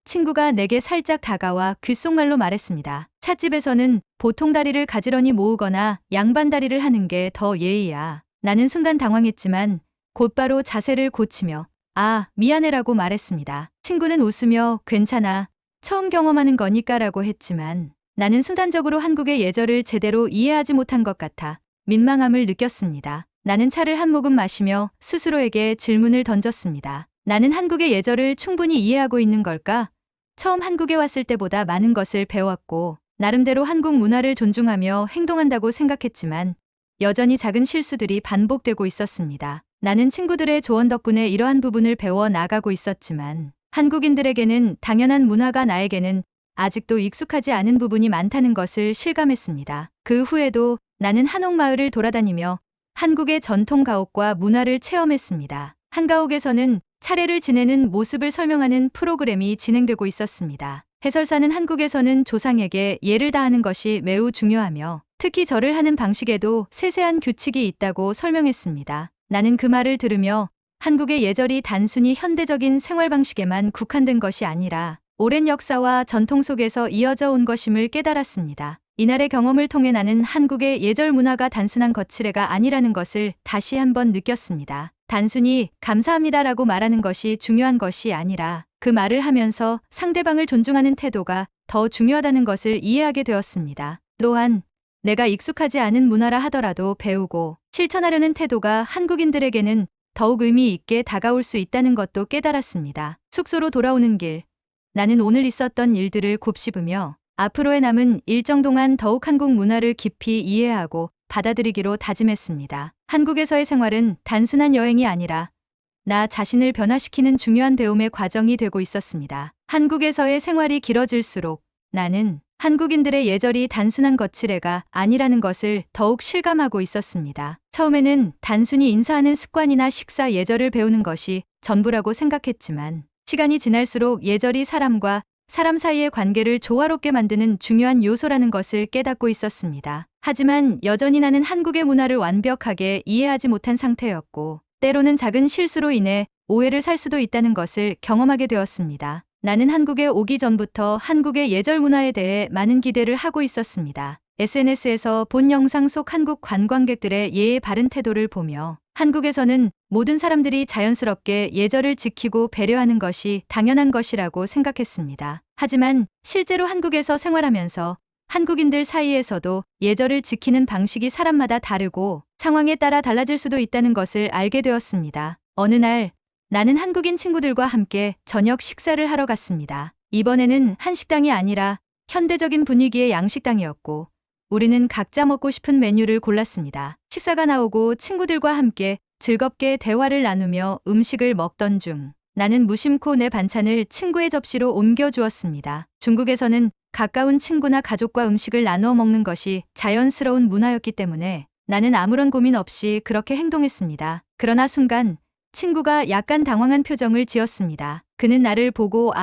친구가 내게 살짝 다가와 귓속말로 말했습니다. 찻집에서는 보통 다리를 가지런히 모으거나 양반 다리를 하는 게 더 예의야. 나는 순간 당황했지만 곧바로 자세를 고치며 아, 미안해라고 말했습니다. 친구는 웃으며 괜찮아. 처음 경험하는 거니까라고 했지만 나는 순간적으로 한국의 예절을 제대로 이해하지 못한 것 같아 민망함을 느꼈습니다. 나는 차를 한 모금 마시며 스스로에게 질문을 던졌습니다. 나는 한국의 예절을 충분히 이해하고 있는 걸까? 처음 한국에 왔을 때보다 많은 것을 배웠고 나름대로 한국 문화를 존중하며 행동한다고 생각했지만 여전히 작은 실수들이 반복되고 있었습니다. 나는 친구들의 조언 덕분에 이러한 부분을 배워 나가고 있었지만 한국인들에게는 당연한 문화가 나에게는 아직도 익숙하지 않은 부분이 많다는 것을 실감했습니다. 그 후에도 나는 한옥마을을 돌아다니며 한국의 전통 가옥과 문화를 체험했습니다. 한 가옥에서는 차례를 지내는 모습을 설명하는 프로그램이 진행되고 있었습니다. 해설사는 한국에서는 조상에게 예를 다하는 것이 매우 중요하며 특히 절을 하는 방식에도 세세한 규칙이 있다고 설명했습니다. 나는 그 말을 들으며 한국의 예절이 단순히 현대적인 생활 방식에만 국한된 것이 아니라 오랜 역사와 전통 속에서 이어져 온 것임을 깨달았습니다. 이날의 경험을 통해 나는 한국의 예절 문화가 단순한 거칠애가 아니라는 것을 다시 한번 느꼈습니다. 단순히 감사합니다라고 말하는 것이 중요한 것이 아니라 그 말을 하면서 상대방을 존중하는 태도가 더 중요하다는 것을 이해하게 되었습니다. 또한 내가 익숙하지 않은 문화라 하더라도 배우고 실천하려는 태도가 한국인들에게는 더욱 의미 있게 다가올 수 있다는 것도 깨달았습니다. 숙소로 돌아오는 길, 나는 오늘 있었던 일들을 곱씹으며 앞으로의 남은 일정 동안 더욱 한국 문화를 깊이 이해하고 받아들이기로 다짐했습니다. 한국에서의 생활은 단순한 여행이 아니라 나 자신을 변화시키는 중요한 배움의 과정이 되고 있었습니다. 한국에서의 생활이 길어질수록 나는 한국인들의 예절이 단순한 거칠애가 아니라는 것을 더욱 실감하고 있었습니다. 처음에는 단순히 인사하는 습관이나 식사 예절을 배우는 것이 전부라고 생각했지만 시간이 지날수록 예절이 사람과 사람 사이의 관계를 조화롭게 만드는 중요한 요소라는 것을 깨닫고 있었습니다. 하지만 여전히 나는 한국의 문화를 완벽하게 이해하지 못한 상태였고 때로는 작은 실수로 인해 오해를 살 수도 있다는 것을 경험하게 되었습니다. 나는 한국에 오기 전부터 한국의 예절 문화에 대해 많은 기대를 하고 있었습니다. SNS에서 본 영상 속 한국 관광객들의 예의 바른 태도를 보며 한국에서는 모든 사람들이 자연스럽게 예절을 지키고 배려하는 것이 당연한 것이라고 생각했습니다. 하지만 실제로 한국에서 생활하면서 한국인들 사이에서도 예절을 지키는 방식이 사람마다 다르고 상황에 따라 달라질 수도 있다는 것을 알게 되었습니다. 어느 날 나는 한국인 친구들과 함께 저녁 식사를 하러 갔습니다. 이번에는 한식당이 아니라 현대적인 분위기의 양식당이었고 우리는 각자 먹고 싶은 메뉴를 골랐습니다. 식사가 나오고 친구들과 함께 즐겁게 대화를 나누며 음식을 먹던 중 나는 무심코 내 반찬을 친구의 접시로 옮겨주었습니다. 중국에서는 가까운 친구나 가족과 음식을 나누어 먹는 것이 자연스러운 문화였기 때문에 나는 아무런 고민 없이 그렇게 행동했습니다. 그러나 순간 친구가 약간 당황한 표정을 지었습니다. 그는 나를 보고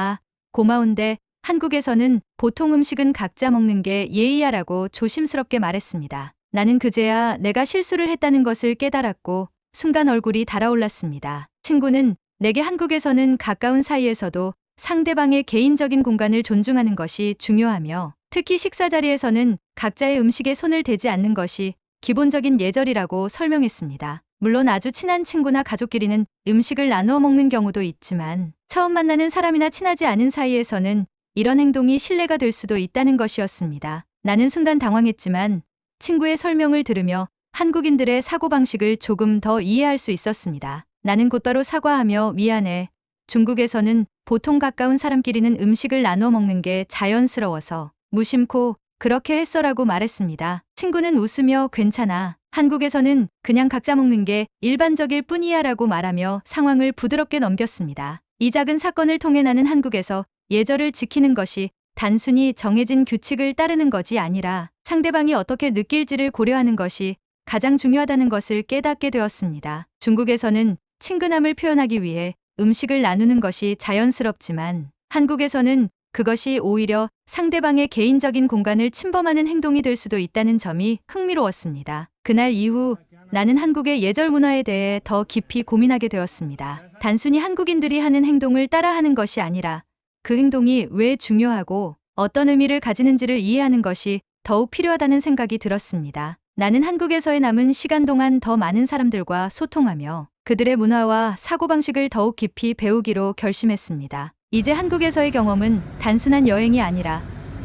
고마운데 한국에서는 보통 음식은 각자 먹는 게 예의야라고 조심스럽게 말했습니다. 나는 그제야 내가 실수를 했다는 것을 깨달았고 순간 얼굴이 달아올랐습니다. 친구는 내게 한국에서는 가까운 사이에서도 상대방의 개인적인 공간을 존중하는 것이 중요하며 특히 식사 자리에서는 각자의 음식에 손을 대지 않는 것이 기본적인 예절이라고 설명했습니다. 물론 아주 친한 친구나 가족끼리는 음식을 나누어 먹는 경우도 있지만 처음 만나는 사람이나 친하지 않은 사이에서는 이런 행동이 신뢰가 될 수도 있다는 것이었습니다. 나는 순간 당황했지만 친구의 설명을 들으며 한국인들의 사고방식을 조금 더 이해할 수 있었습니다. 나는 곧바로 사과하며 미안해. 중국에서는 보통 가까운 사람끼리는 음식을 나눠 먹는 게 자연스러워서 무심코 그렇게 했어라고 말했습니다. 친구는 웃으며 괜찮아. 한국에서는 그냥 각자 먹는 게 일반적일 뿐이야 라고 말하며 상황을 부드럽게 넘겼습니다. 이 작은 사건을 통해 나는 한국에서 예절을 지키는 것이 단순히 정해진 규칙을 따르는 것이 아니라 상대방이 어떻게 느낄지를 고려하는 것이 가장 중요하다는 것을 깨닫게 되었습니다. 중국에서는 친근함을 표현하기 위해 음식을 나누는 것이 자연스럽지만 한국에서는 그것이 오히려 상대방의 개인적인 공간을 침범하는 행동이 될 수도 있다는 점이 흥미로웠습니다. 그날 이후 나는 한국의 예절 문화에 대해 더 깊이 고민하게 되었습니다. 단순히 한국인들이 하는 행동을 따라하는 것이 아니라 그 행동이 왜 중요하고 어떤 의미를 가지는지를 이해하는 것이 더욱 필요하다는 생각이 들었습니다. 나는 한국에서의 남은 시간 동안 더 많은 사람들과 소통하며 그들의 문화와 사고방식을 더욱 깊이 배우기로 결심했습니다. 이제 한국에서의 경험은 단순한 여행이 아니라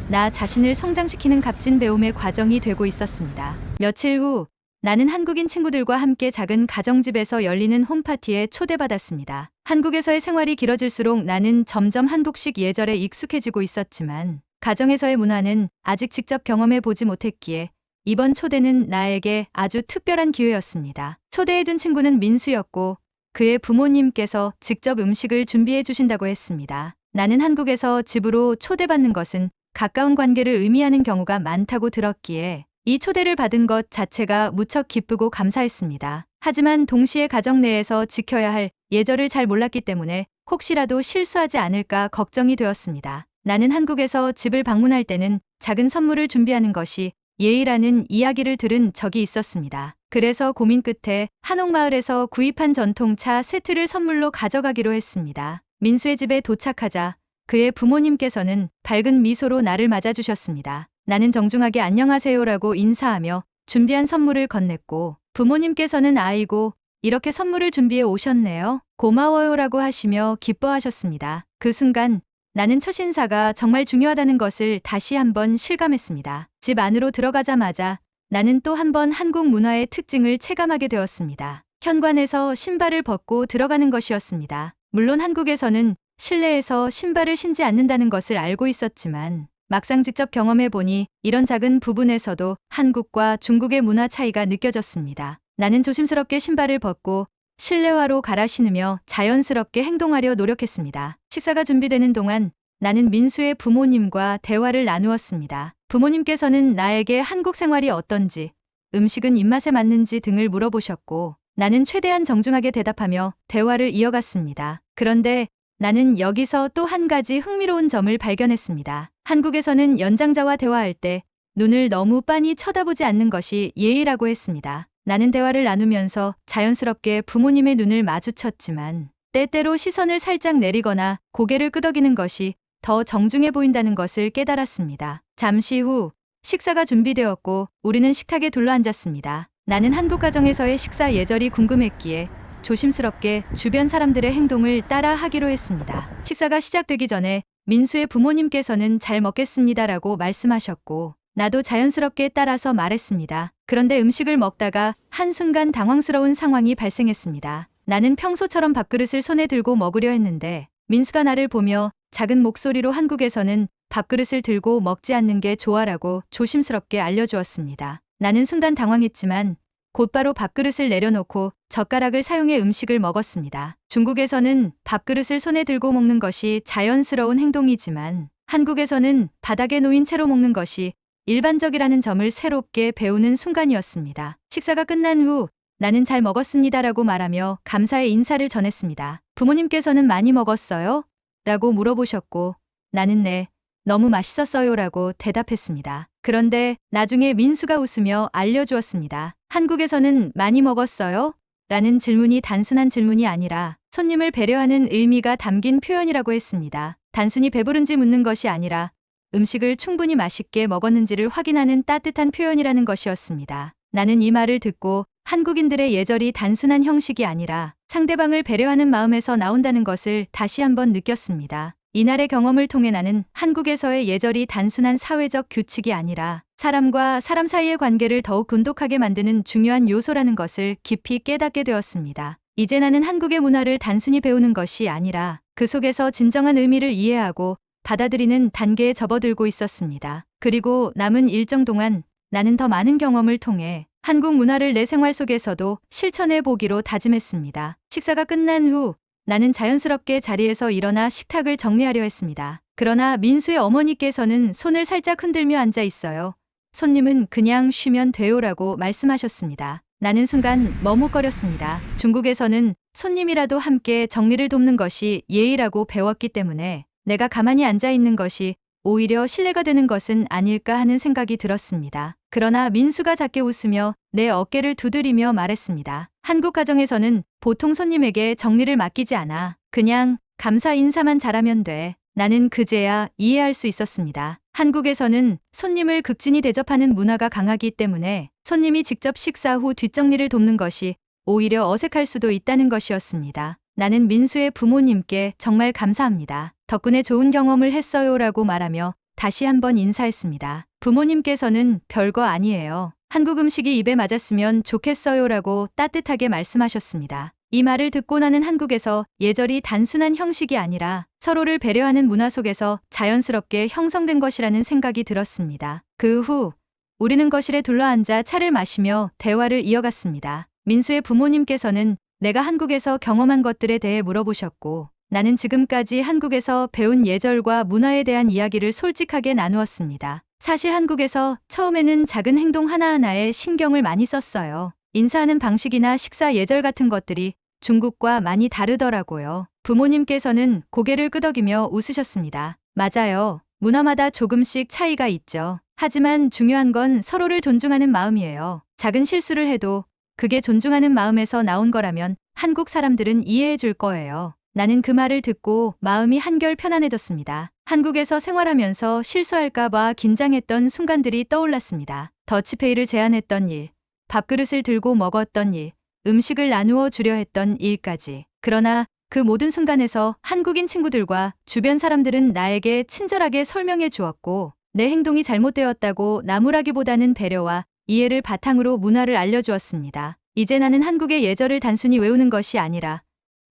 나 자신을 성장시키는 값진 배움의 과정이 되고 있었습니다. 며칠 후 나는 한국인 친구들과 함께 작은 가정집에서 열리는 홈파티에 초대받았습니다. 한국에서의 생활이 길어질수록 나는 점점 한국식 예절에 익숙해지고 있었지만 가정에서의 문화는 아직 직접 경험해 보지 못했기에 이번 초대는 나에게 아주 특별한 기회였습니다. 초대해둔 친구는 민수였고 그의 부모님께서 직접 음식을 준비해 주신다고 했습니다. 나는 한국에서 집으로 초대받는 것은 가까운 관계를 의미하는 경우가 많다고 들었기에 이 초대를 받은 것 자체가 무척 기쁘고 감사했습니다. 하지만 동시에 가정 내에서 지켜야 할 예절을 잘 몰랐기 때문에 혹시라도 실수하지 않을까 걱정이 되었습니다. 나는 한국에서 집을 방문할 때는 작은 선물을 준비하는 것이 예의라는 이야기를 들은 적이 있었습니다. 그래서 고민 끝에 한옥마을에서 구입한 전통차 세트를 선물로 가져가기로 했습니다. 민수의 집에 도착하자 그의 부모님께서는 밝은 미소로 나를 맞아주셨습니다. 나는 정중하게 안녕하세요라고 인사하며 준비한 선물을 건넸고 부모님께서는 아이고 이렇게 선물을 준비해 오셨네요. 고마워요라고 하시며 기뻐하셨습니다. 그 순간 나는 첫 인사가 정말 중요하다는 것을 다시 한번 실감했습니다. 집 안으로 들어가자마자 나는 또 한 번 한국 문화의 특징을 체감하게 되었습니다. 현관에서 신발을 벗고 들어가는 것이었습니다. 물론 한국에서는 실내에서 신발을 신지 않는다는 것을 알고 있었지만 막상 직접 경험해 보니 이런 작은 부분에서도 한국과 중국의 문화 차이가 느껴졌습니다. 나는 조심스럽게 신발을 벗고 실내화로 갈아 신으며 자연스럽게 행동하려 노력했습니다. 식사가 준비되는 동안 나는 민수의 부모님과 대화를 나누었습니다. 부모님께서는 나에게 한국 생활이 어떤지, 음식은 입맛에 맞는지 등을 물어보셨고 나는 최대한 정중하게 대답하며 대화를 이어갔습니다. 그런데 나는 여기서 또 한 가지 흥미로운 점을 발견했습니다. 한국에서는 연장자와 대화할 때 눈을 너무 빤히 쳐다보지 않는 것이 예의라고 했습니다. 나는 대화를 나누면서 자연스럽게 부모님의 눈을 마주쳤지만 때때로 시선을 살짝 내리거나 고개를 끄덕이는 것이 더 정중해 보인다는 것을 깨달았습니다. 잠시 후 식사가 준비되었고 우리는 식탁에 둘러앉았습니다. 나는 한국 가정에서의 식사 예절이 궁금했기에 조심스럽게 주변 사람들의 행동을 따라 하기로 했습니다. 식사가 시작되기 전에 민수의 부모님께서는 잘 먹겠습니다라고 말씀하셨고 나도 자연스럽게 따라서 말했습니다. 그런데 음식을 먹다가 한순간 당황스러운 상황이 발생했습니다. 나는 평소처럼 밥그릇을 손에 들고 먹으려 했는데 민수가 나를 보며 작은 목소리로 한국에서는 밥그릇을 들고 먹지 않는 게 좋아라고 조심스럽게 알려주었습니다. 나는 순간 당황했지만 곧바로 밥그릇을 내려놓고 젓가락을 사용해 음식을 먹었습니다. 중국에서는 밥그릇을 손에 들고 먹는 것이 자연스러운 행동이지만 한국에서는 바닥에 놓인 채로 먹는 것이 일반적이라는 점을 새롭게 배우는 순간이었습니다. 식사가 끝난 후 나는 잘 먹었습니다라고 말하며 감사의 인사를 전했습니다. 부모님께서는 많이 먹었어요? 라고 물어보셨고 나는 네, 너무 맛있었어요 라고 대답했습니다. 그런데 나중에 민수가 웃으며 알려주었습니다. 한국에서는 많이 먹었어요? 라는 질문이 단순한 질문이 아니라 손님을 배려하는 의미가 담긴 표현이라고 했습니다. 단순히 배부른지 묻는 것이 아니라 음식을 충분히 맛있게 먹었는지를 확인하는 따뜻한 표현이라는 것이었습니다. 나는 이 말을 듣고 한국인들의 예절이 단순한 형식이 아니라 상대방을 배려하는 마음에서 나온다는 것을 다시 한번 느꼈습니다. 이날의 경험을 통해 나는 한국에서의 예절이 단순한 사회적 규칙이 아니라 사람과 사람 사이의 관계를 더욱 돈독하게 만드는 중요한 요소라는 것을 깊이 깨닫게 되었습니다. 이제 나는 한국의 문화를 단순히 배우는 것이 아니라 그 속에서 진정한 의미를 이해하고 받아들이는 단계에 접어들고 있었습니다. 그리고 남은 일정 동안 나는 더 많은 경험을 통해 한국 문화를 내 생활 속에서도 실천해 보기로 다짐했습니다. 식사가 끝난 후 나는 자연스럽게 자리에서 일어나 식탁을 정리하려 했습니다. 그러나 민수의 어머니께서는 손을 살짝 흔들며 앉아 있어요. 손님은 그냥 쉬면 돼요라고 말씀하셨습니다. 나는 순간 머뭇거렸습니다. 중국에서는 손님이라도 함께 정리를 돕는 것이 예의라고 배웠기 때문에 내가 가만히 앉아 있는 것이 오히려 신뢰가 되는 것은 아닐까 하는 생각이 들었습니다. 그러나 민수가 작게 웃으며 내 어깨를 두드리며 말했습니다. 한국 가정에서는 보통 손님에게 정리를 맡기지 않아. 그냥 감사 인사만 잘하면 돼. 나는 그제야 이해할 수 있었습니다. 한국에서는 손님을 극진히 대접하는 문화가 강하기 때문에 손님이 직접 식사 후 뒷정리를 돕는 것이 오히려 어색할 수도 있다는 것이었습니다. 나는 민수의 부모님께 정말 감사합니다. 덕분에 좋은 경험을 했어요라고 말하며 다시 한번 인사했습니다. 부모님께서는 별거 아니에요. 한국 음식이 입에 맞았으면 좋겠어요라고 따뜻하게 말씀하셨습니다. 이 말을 듣고 나는 한국에서 예절이 단순한 형식이 아니라 서로를 배려하는 문화 속에서 자연스럽게 형성된 것이라는 생각이 들었습니다. 그 후 우리는 거실에 둘러앉아 차를 마시며 대화를 이어갔습니다. 민수의 부모님께서는 내가 한국에서 경험한 것들에 대해 물어보셨고 나는 지금까지 한국에서 배운 예절과 문화에 대한 이야기를 솔직하게 나누었습니다. 사실 한국에서 처음에는 작은 행동 하나하나에 신경을 많이 썼어요. 인사하는 방식이나 식사 예절 같은 것들이 중국과 많이 다르더라고요. 부모님께서는 고개를 끄덕이며 웃으셨습니다. 맞아요. 문화마다 조금씩 차이가 있죠. 하지만 중요한 건 서로를 존중하는 마음이에요. 작은 실수를 해도 그게 존중하는 마음에서 나온 거라면 한국 사람들은 이해해 줄 거예요. 나는 그 말을 듣고 마음이 한결 편안해졌습니다. 한국에서 생활하면서 실수할까봐 긴장했던 순간들이 떠올랐습니다. 더치페이를 제안했던 일, 밥그릇을 들고 먹었던 일, 음식을 나누어 주려 했던 일까지. 그러나 그 모든 순간에서 한국인 친구들과 주변 사람들은 나에게 친절하게 설명해 주었고 내 행동이 잘못되었다고 나무라기보다는 배려와 이해를 바탕으로 문화를 알려주었습니다. 이제 나는 한국의 예절을 단순히 외우는 것이 아니라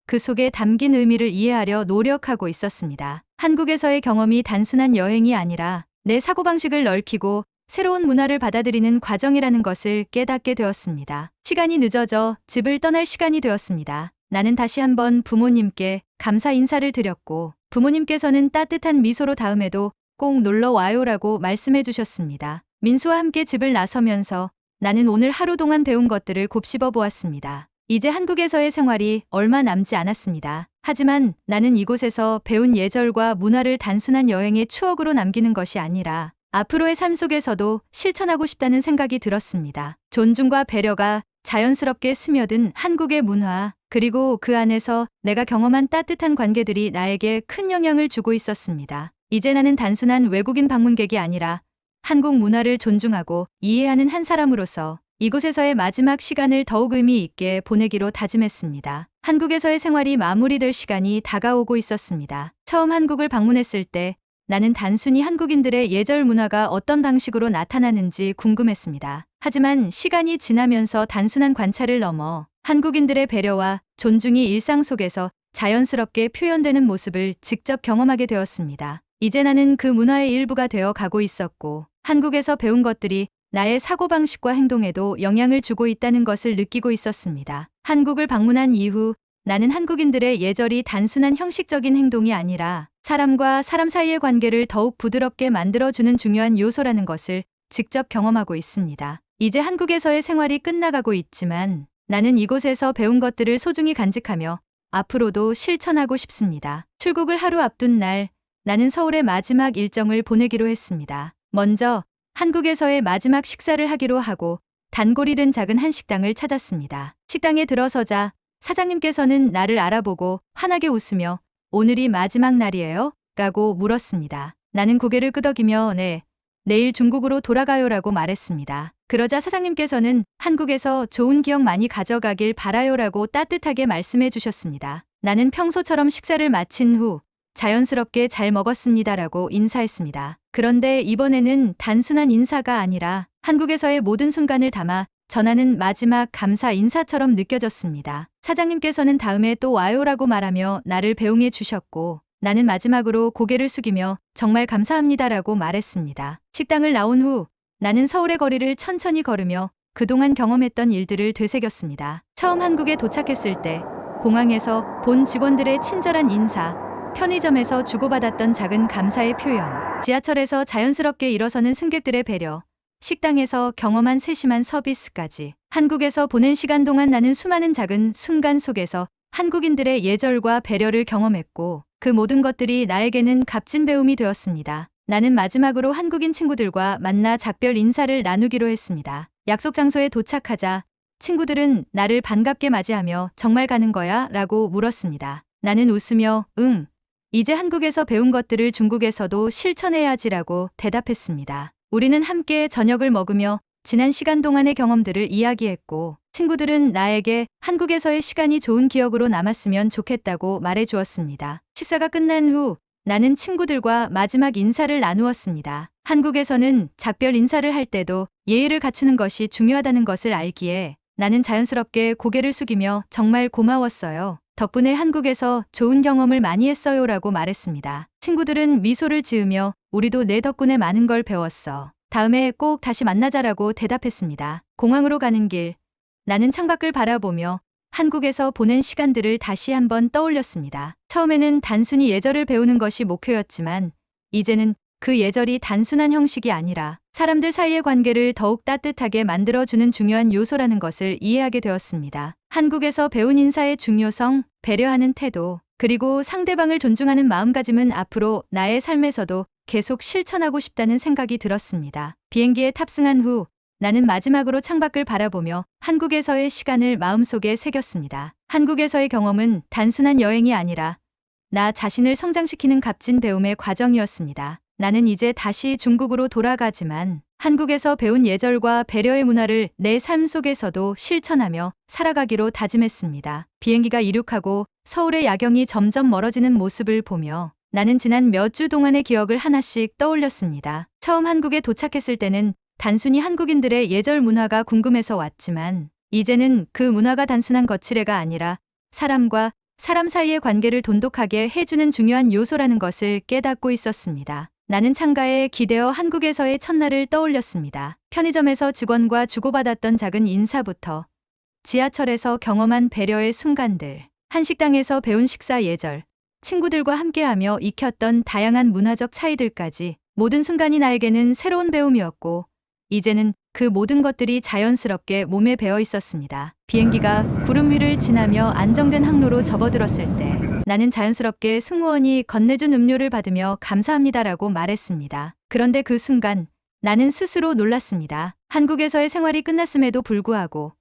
그 속에 담긴 의미를 이해하려 노력하고 있었습니다. 한국에서의 경험이 단순한 여행이 아니라 내 사고방식을 넓히고 새로운 문화를 받아들이는 과정이라는 것을 깨닫게 되었습니다. 시간이 늦어져 집을 떠날 시간이 되었습니다. 나는 다시 한번 부모님께 감사 인사를 드렸고 부모님께서는 따뜻한 미소로 다음에도 꼭 놀러 와요라고 말씀해 주셨습니다. 민수와 함께 집을 나서면서 나는 오늘 하루 동안 배운 것들을 곱씹어 보았습니다. 이제 한국에서의 생활이 얼마 남지 않았습니다. 하지만 나는 이곳에서 배운 예절과 문화를 단순한 여행의 추억으로 남기는 것이 아니라 앞으로의 삶 속에서도 실천하고 싶다는 생각이 들었습니다. 존중과 배려가 자연스럽게 스며든 한국의 문화, 그리고 그 안에서 내가 경험한 따뜻한 관계들이 나에게 큰 영향을 주고 있었습니다. 이제 나는 단순한 외국인 방문객이 아니라 한국 문화를 존중하고 이해하는 한 사람으로서 이곳에서의 마지막 시간을 더욱 의미 있게 보내기로 다짐했습니다. 한국에서의 생활이 마무리될 시간이 다가오고 있었습니다. 처음 한국을 방문했을 때 나는 단순히 한국인들의 예절 문화가 어떤 방식으로 나타나는지 궁금했습니다. 하지만 시간이 지나면서 단순한 관찰을 넘어 한국인들의 배려와 존중이 일상 속에서 자연스럽게 표현되는 모습을 직접 경험하게 되었습니다. 이제 나는 그 문화의 일부가 되어 가고 있었고 한국에서 배운 것들이 나의 사고방식과 행동에도 영향을 주고 있다는 것을 느끼고 있었습니다. 한국을 방문한 이후 나는 한국인들의 예절이 단순한 형식적인 행동이 아니라 사람과 사람 사이의 관계를 더욱 부드럽게 만들어주는 중요한 요소라는 것을 직접 경험하고 있습니다. 이제 한국에서의 생활이 끝나가고 있지만 나는 이곳에서 배운 것들을 소중히 간직하며 앞으로도 실천하고 싶습니다. 출국을 하루 앞둔 날 나는 서울의 마지막 일정을 보내기로 했습니다. 먼저 한국에서의 마지막 식사를 하기로 하고 단골이 된 작은 한식당을 찾았습니다. 식당에 들어서자 사장님께서는 나를 알아보고 환하게 웃으며 오늘이 마지막 날이에요? 라고 물었습니다. 나는 고개를 끄덕이며 네, 내일 중국으로 돌아가요라고 말했습니다. 그러자 사장님께서는 한국에서 좋은 기억 많이 가져가길 바라요라고 따뜻하게 말씀해 주셨습니다. 나는 평소처럼 식사를 마친 후 자연스럽게 잘 먹었습니다라고 인사했습니다. 그런데 이번에는 단순한 인사가 아니라 한국에서의 모든 순간을 담아 전하는 마지막 감사 인사처럼 느껴졌습니다. 사장님께서는 다음에 또 와요라고 말하며 나를 배웅해 주셨고 나는 마지막으로 고개를 숙이며 정말 감사합니다라고 말했습니다. 식당을 나온 후 나는 서울의 거리를 천천히 걸으며 그동안 경험했던 일들을 되새겼습니다. 처음 한국에 도착했을 때 공항에서 본 직원들의 친절한 인사, 편의점에서 주고받았던 작은 감사의 표현, 지하철에서 자연스럽게 일어서는 승객들의 배려, 식당에서 경험한 세심한 서비스까지 한국에서 보낸 시간 동안 나는 수많은 작은 순간 속에서 한국인들의 예절과 배려를 경험했고 그 모든 것들이 나에게는 값진 배움이 되었습니다. 나는 마지막으로 한국인 친구들과 만나 작별 인사를 나누기로 했습니다. 약속 장소에 도착하자 친구들은 나를 반갑게 맞이하며 정말 가는 거야? 라고 물었습니다. 나는 웃으며 응, 이제 한국에서 배운 것들을 중국에서도 실천해야지라고 대답했습니다. 우리는 함께 저녁을 먹으며 지난 시간 동안의 경험들을 이야기했고 친구들은 나에게 한국에서의 시간이 좋은 기억으로 남았으면 좋겠다고 말해주었습니다. 식사가 끝난 후 나는 친구들과 마지막 인사를 나누었습니다. 한국에서는 작별 인사를 할 때도 예의를 갖추는 것이 중요하다는 것을 알기에 나는 자연스럽게 고개를 숙이며 정말 고마웠어요. 덕분에 한국에서 좋은 경험을 많이 했어요 라고 말했습니다. 친구들은 미소를 지으며 우리도 내 덕분에 많은 걸 배웠어. 다음에 꼭 다시 만나자라고 대답했습니다. 공항으로 가는 길, 나는 창밖을 바라보며 한국에서 보낸 시간들을 다시 한번 떠올렸습니다. 처음에는 단순히 예절을 배우는 것이 목표였지만 이제는 그 예절이 단순한 형식이 아니라 사람들 사이의 관계를 더욱 따뜻하게 만들어주는 중요한 요소라는 것을 이해하게 되었습니다. 한국에서 배운 인사의 중요성, 배려하는 태도, 그리고 상대방을 존중하는 마음가짐은 앞으로 나의 삶에서도 계속 실천하고 싶다는 생각이 들었습니다. 비행기에 탑승한 후 나는 마지막으로 창밖을 바라보며 한국에서의 시간을 마음속에 새겼습니다. 한국에서의 경험은 단순한 여행이 아니라 나 자신을 성장시키는 값진 배움의 과정이었습니다. 나는 이제 다시 중국으로 돌아가지만 한국에서 배운 예절과 배려의 문화를 내 삶 속에서도 실천하며 살아가기로 다짐했습니다. 비행기가 이륙하고 서울의 야경이 점점 멀어지는 모습을 보며 나는 지난 몇 주 동안의 기억을 하나씩 떠올렸습니다. 처음 한국에 도착했을 때는 단순히 한국인들의 예절 문화가 궁금해서 왔지만 이제는 그 문화가 단순한 거칠애가 아니라 사람과 사람 사이의 관계를 돈독하게 해주는 중요한 요소라는 것을 깨닫고 있었습니다. 나는 창가에 기대어 한국에서의 첫날을 떠올렸습니다. 편의점에서 직원과 주고받았던 작은 인사부터 지하철에서 경험한 배려의 순간들, 한식당에서 배운 식사 예절, 친구들과 함께하며 익혔던 다양한 문화적 차이들까지 모든 순간이 나에게는 새로운 배움이었고 이제는 그 모든 것들이 자연스럽게 몸에 배어 있었습니다. 비행기가 구름 위를 지나며 안정된 항로로 접어들었을 때 나는 자연스럽게 승무원이 건네준 음료를 받으며 감사합니다라고 말했습니다. 그런데 그 순간 나는 스스로 놀랐습니다. 한국에서의 생활이 끝났음에도 불구하고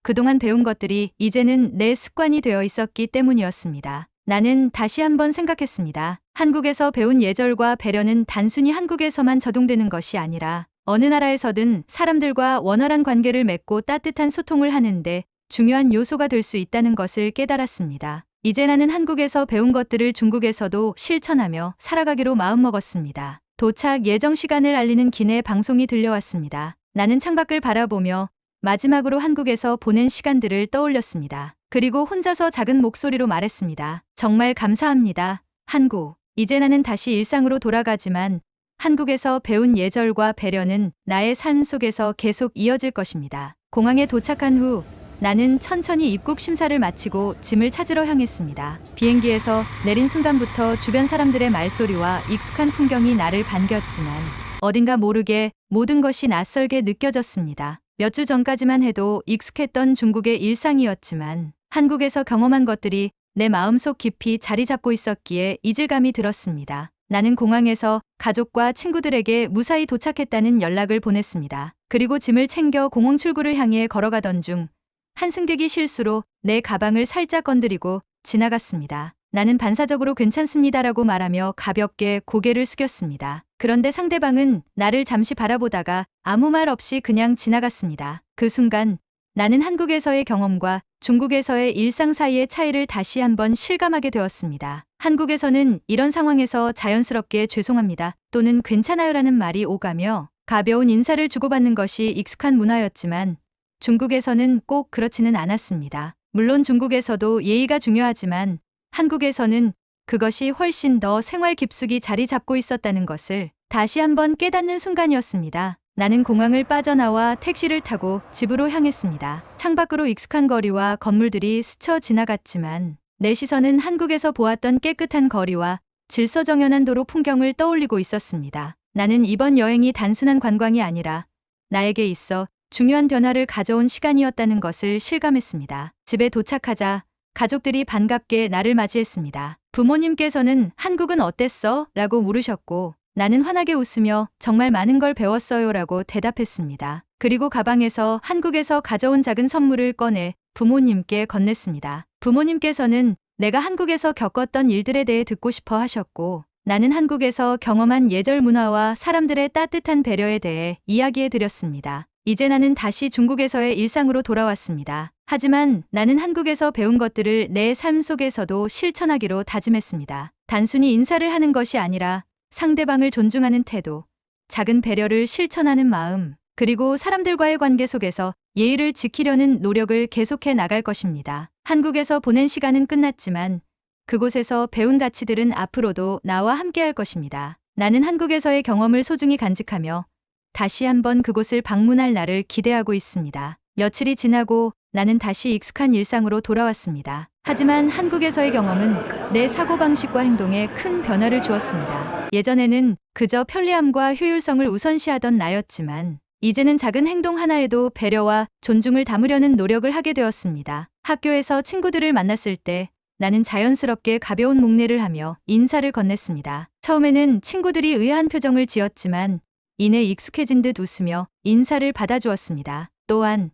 그동안 배운 것들이 이제는 내 습관이 되어 있었기 때문이었습니다. 나는 다시 한번 생각했습니다. 한국에서 배운 예절과 배려는 단순히 한국에서만 적용되는 것이 아니라 어느 나라에서든 사람들과 원활한 관계를 맺고 따뜻한 소통을 하는데 중요한 요소가 될 수 있다는 것을 깨달았습니다. 이제 나는 한국에서 배운 것들을 중국에서도 실천하며 살아가기로 마음먹었습니다. 도착 예정 시간을 알리는 기내 방송이 들려왔습니다. 나는 창밖을 바라보며 마지막으로 한국에서 보낸 시간들을 떠올렸습니다. 그리고 혼자서 작은 목소리로 말했습니다. 정말 감사합니다. 한국. 이제 나는 다시 일상으로 돌아가지만 한국에서 배운 예절과 배려는 나의 삶 속에서 계속 이어질 것입니다. 공항에 도착한 후 나는 천천히 입국 심사를 마치고 짐을 찾으러 향했습니다. 비행기에서 내린 순간부터 주변 사람들의 말소리와 익숙한 풍경이 나를 반겼지만 어딘가 모르게 모든 것이 낯설게 느껴졌습니다. 몇 주 전까지만 해도 익숙했던 중국의 일상이었지만 한국에서 경험한 것들이 내 마음속 깊이 자리 잡고 있었기에 이질감이 들었습니다. 나는 공항에서 가족과 친구들에게 무사히 도착했다는 연락을 보냈습니다. 그리고 짐을 챙겨 공항 출구를 향해 걸어가던 중 한 승객이 실수로 내 가방을 살짝 건드리고 지나갔습니다. 나는 반사적으로 괜찮습니다라고 말하며 가볍게 고개를 숙였습니다. 그런데 상대방은 나를 잠시 바라보다가 아무 말 없이 그냥 지나갔습니다. 그 순간 나는 한국에서의 경험과 중국에서의 일상 사이의 차이를 다시 한번 실감하게 되었습니다. 한국에서는 이런 상황에서 자연스럽게 죄송합니다 또는 괜찮아요라는 말이 오가며 가벼운 인사를 주고받는 것이 익숙한 문화였지만 중국에서는 꼭 그렇지는 않았습니다. 물론 중국에서도 예의가 중요하지만 한국에서는 그것이 훨씬 더 생활 깊숙이 자리 잡고 있었다는 것을 다시 한번 깨닫는 순간이었습니다. 나는 공항을 빠져나와 택시를 타고 집으로 향했습니다. 창밖으로 익숙한 거리와 건물들이 스쳐 지나갔지만 내 시선은 한국에서 보았던 깨끗한 거리와 질서정연한 도로 풍경을 떠올리고 있었습니다. 나는 이번 여행이 단순한 관광이 아니라 나에게 있어 중요한 변화를 가져온 시간이었다는 것을 실감했습니다. 집에 도착하자 가족들이 반갑게 나를 맞이했습니다. 부모님께서는 한국은 어땠어? 라고 물으셨고 나는 환하게 웃으며 정말 많은 걸 배웠어요 라고 대답했습니다. 그리고 가방에서 한국에서 가져온 작은 선물을 꺼내 부모님께 건넸습니다. 부모님께서는 내가 한국에서 겪었던 일들에 대해 듣고 싶어 하셨고 나는 한국에서 경험한 예절 문화와 사람들의 따뜻한 배려에 대해 이야기해 드렸습니다. 이제 나는 다시 중국에서의 일상으로 돌아왔습니다. 하지만 나는 한국에서 배운 것들을 내 삶 속에서도 실천하기로 다짐했습니다. 단순히 인사를 하는 것이 아니라 상대방을 존중하는 태도, 작은 배려를 실천하는 마음, 그리고 사람들과의 관계 속에서 예의를 지키려는 노력을 계속해 나갈 것입니다. 한국에서 보낸 시간은 끝났지만 그곳에서 배운 가치들은 앞으로도 나와 함께할 것입니다. 나는 한국에서의 경험을 소중히 간직하며 다시 한번 그곳을 방문할 날을 기대하고 있습니다. 며칠이 지나고 나는 다시 익숙한 일상으로 돌아왔습니다. 하지만 한국에서의 경험은 내 사고방식과 행동에 큰 변화를 주었습니다. 예전에는 그저 편리함과 효율성을 우선시하던 나였지만 이제는 작은 행동 하나에도 배려와 존중을 담으려는 노력을 하게 되었습니다. 학교에서 친구들을 만났을 때 나는 자연스럽게 가벼운 목례를 하며 인사를 건넸습니다. 처음에는 친구들이 의아한 표정을 지었지만 이내 익숙해진 듯 웃으며 인사를 받아주었습니다. 또한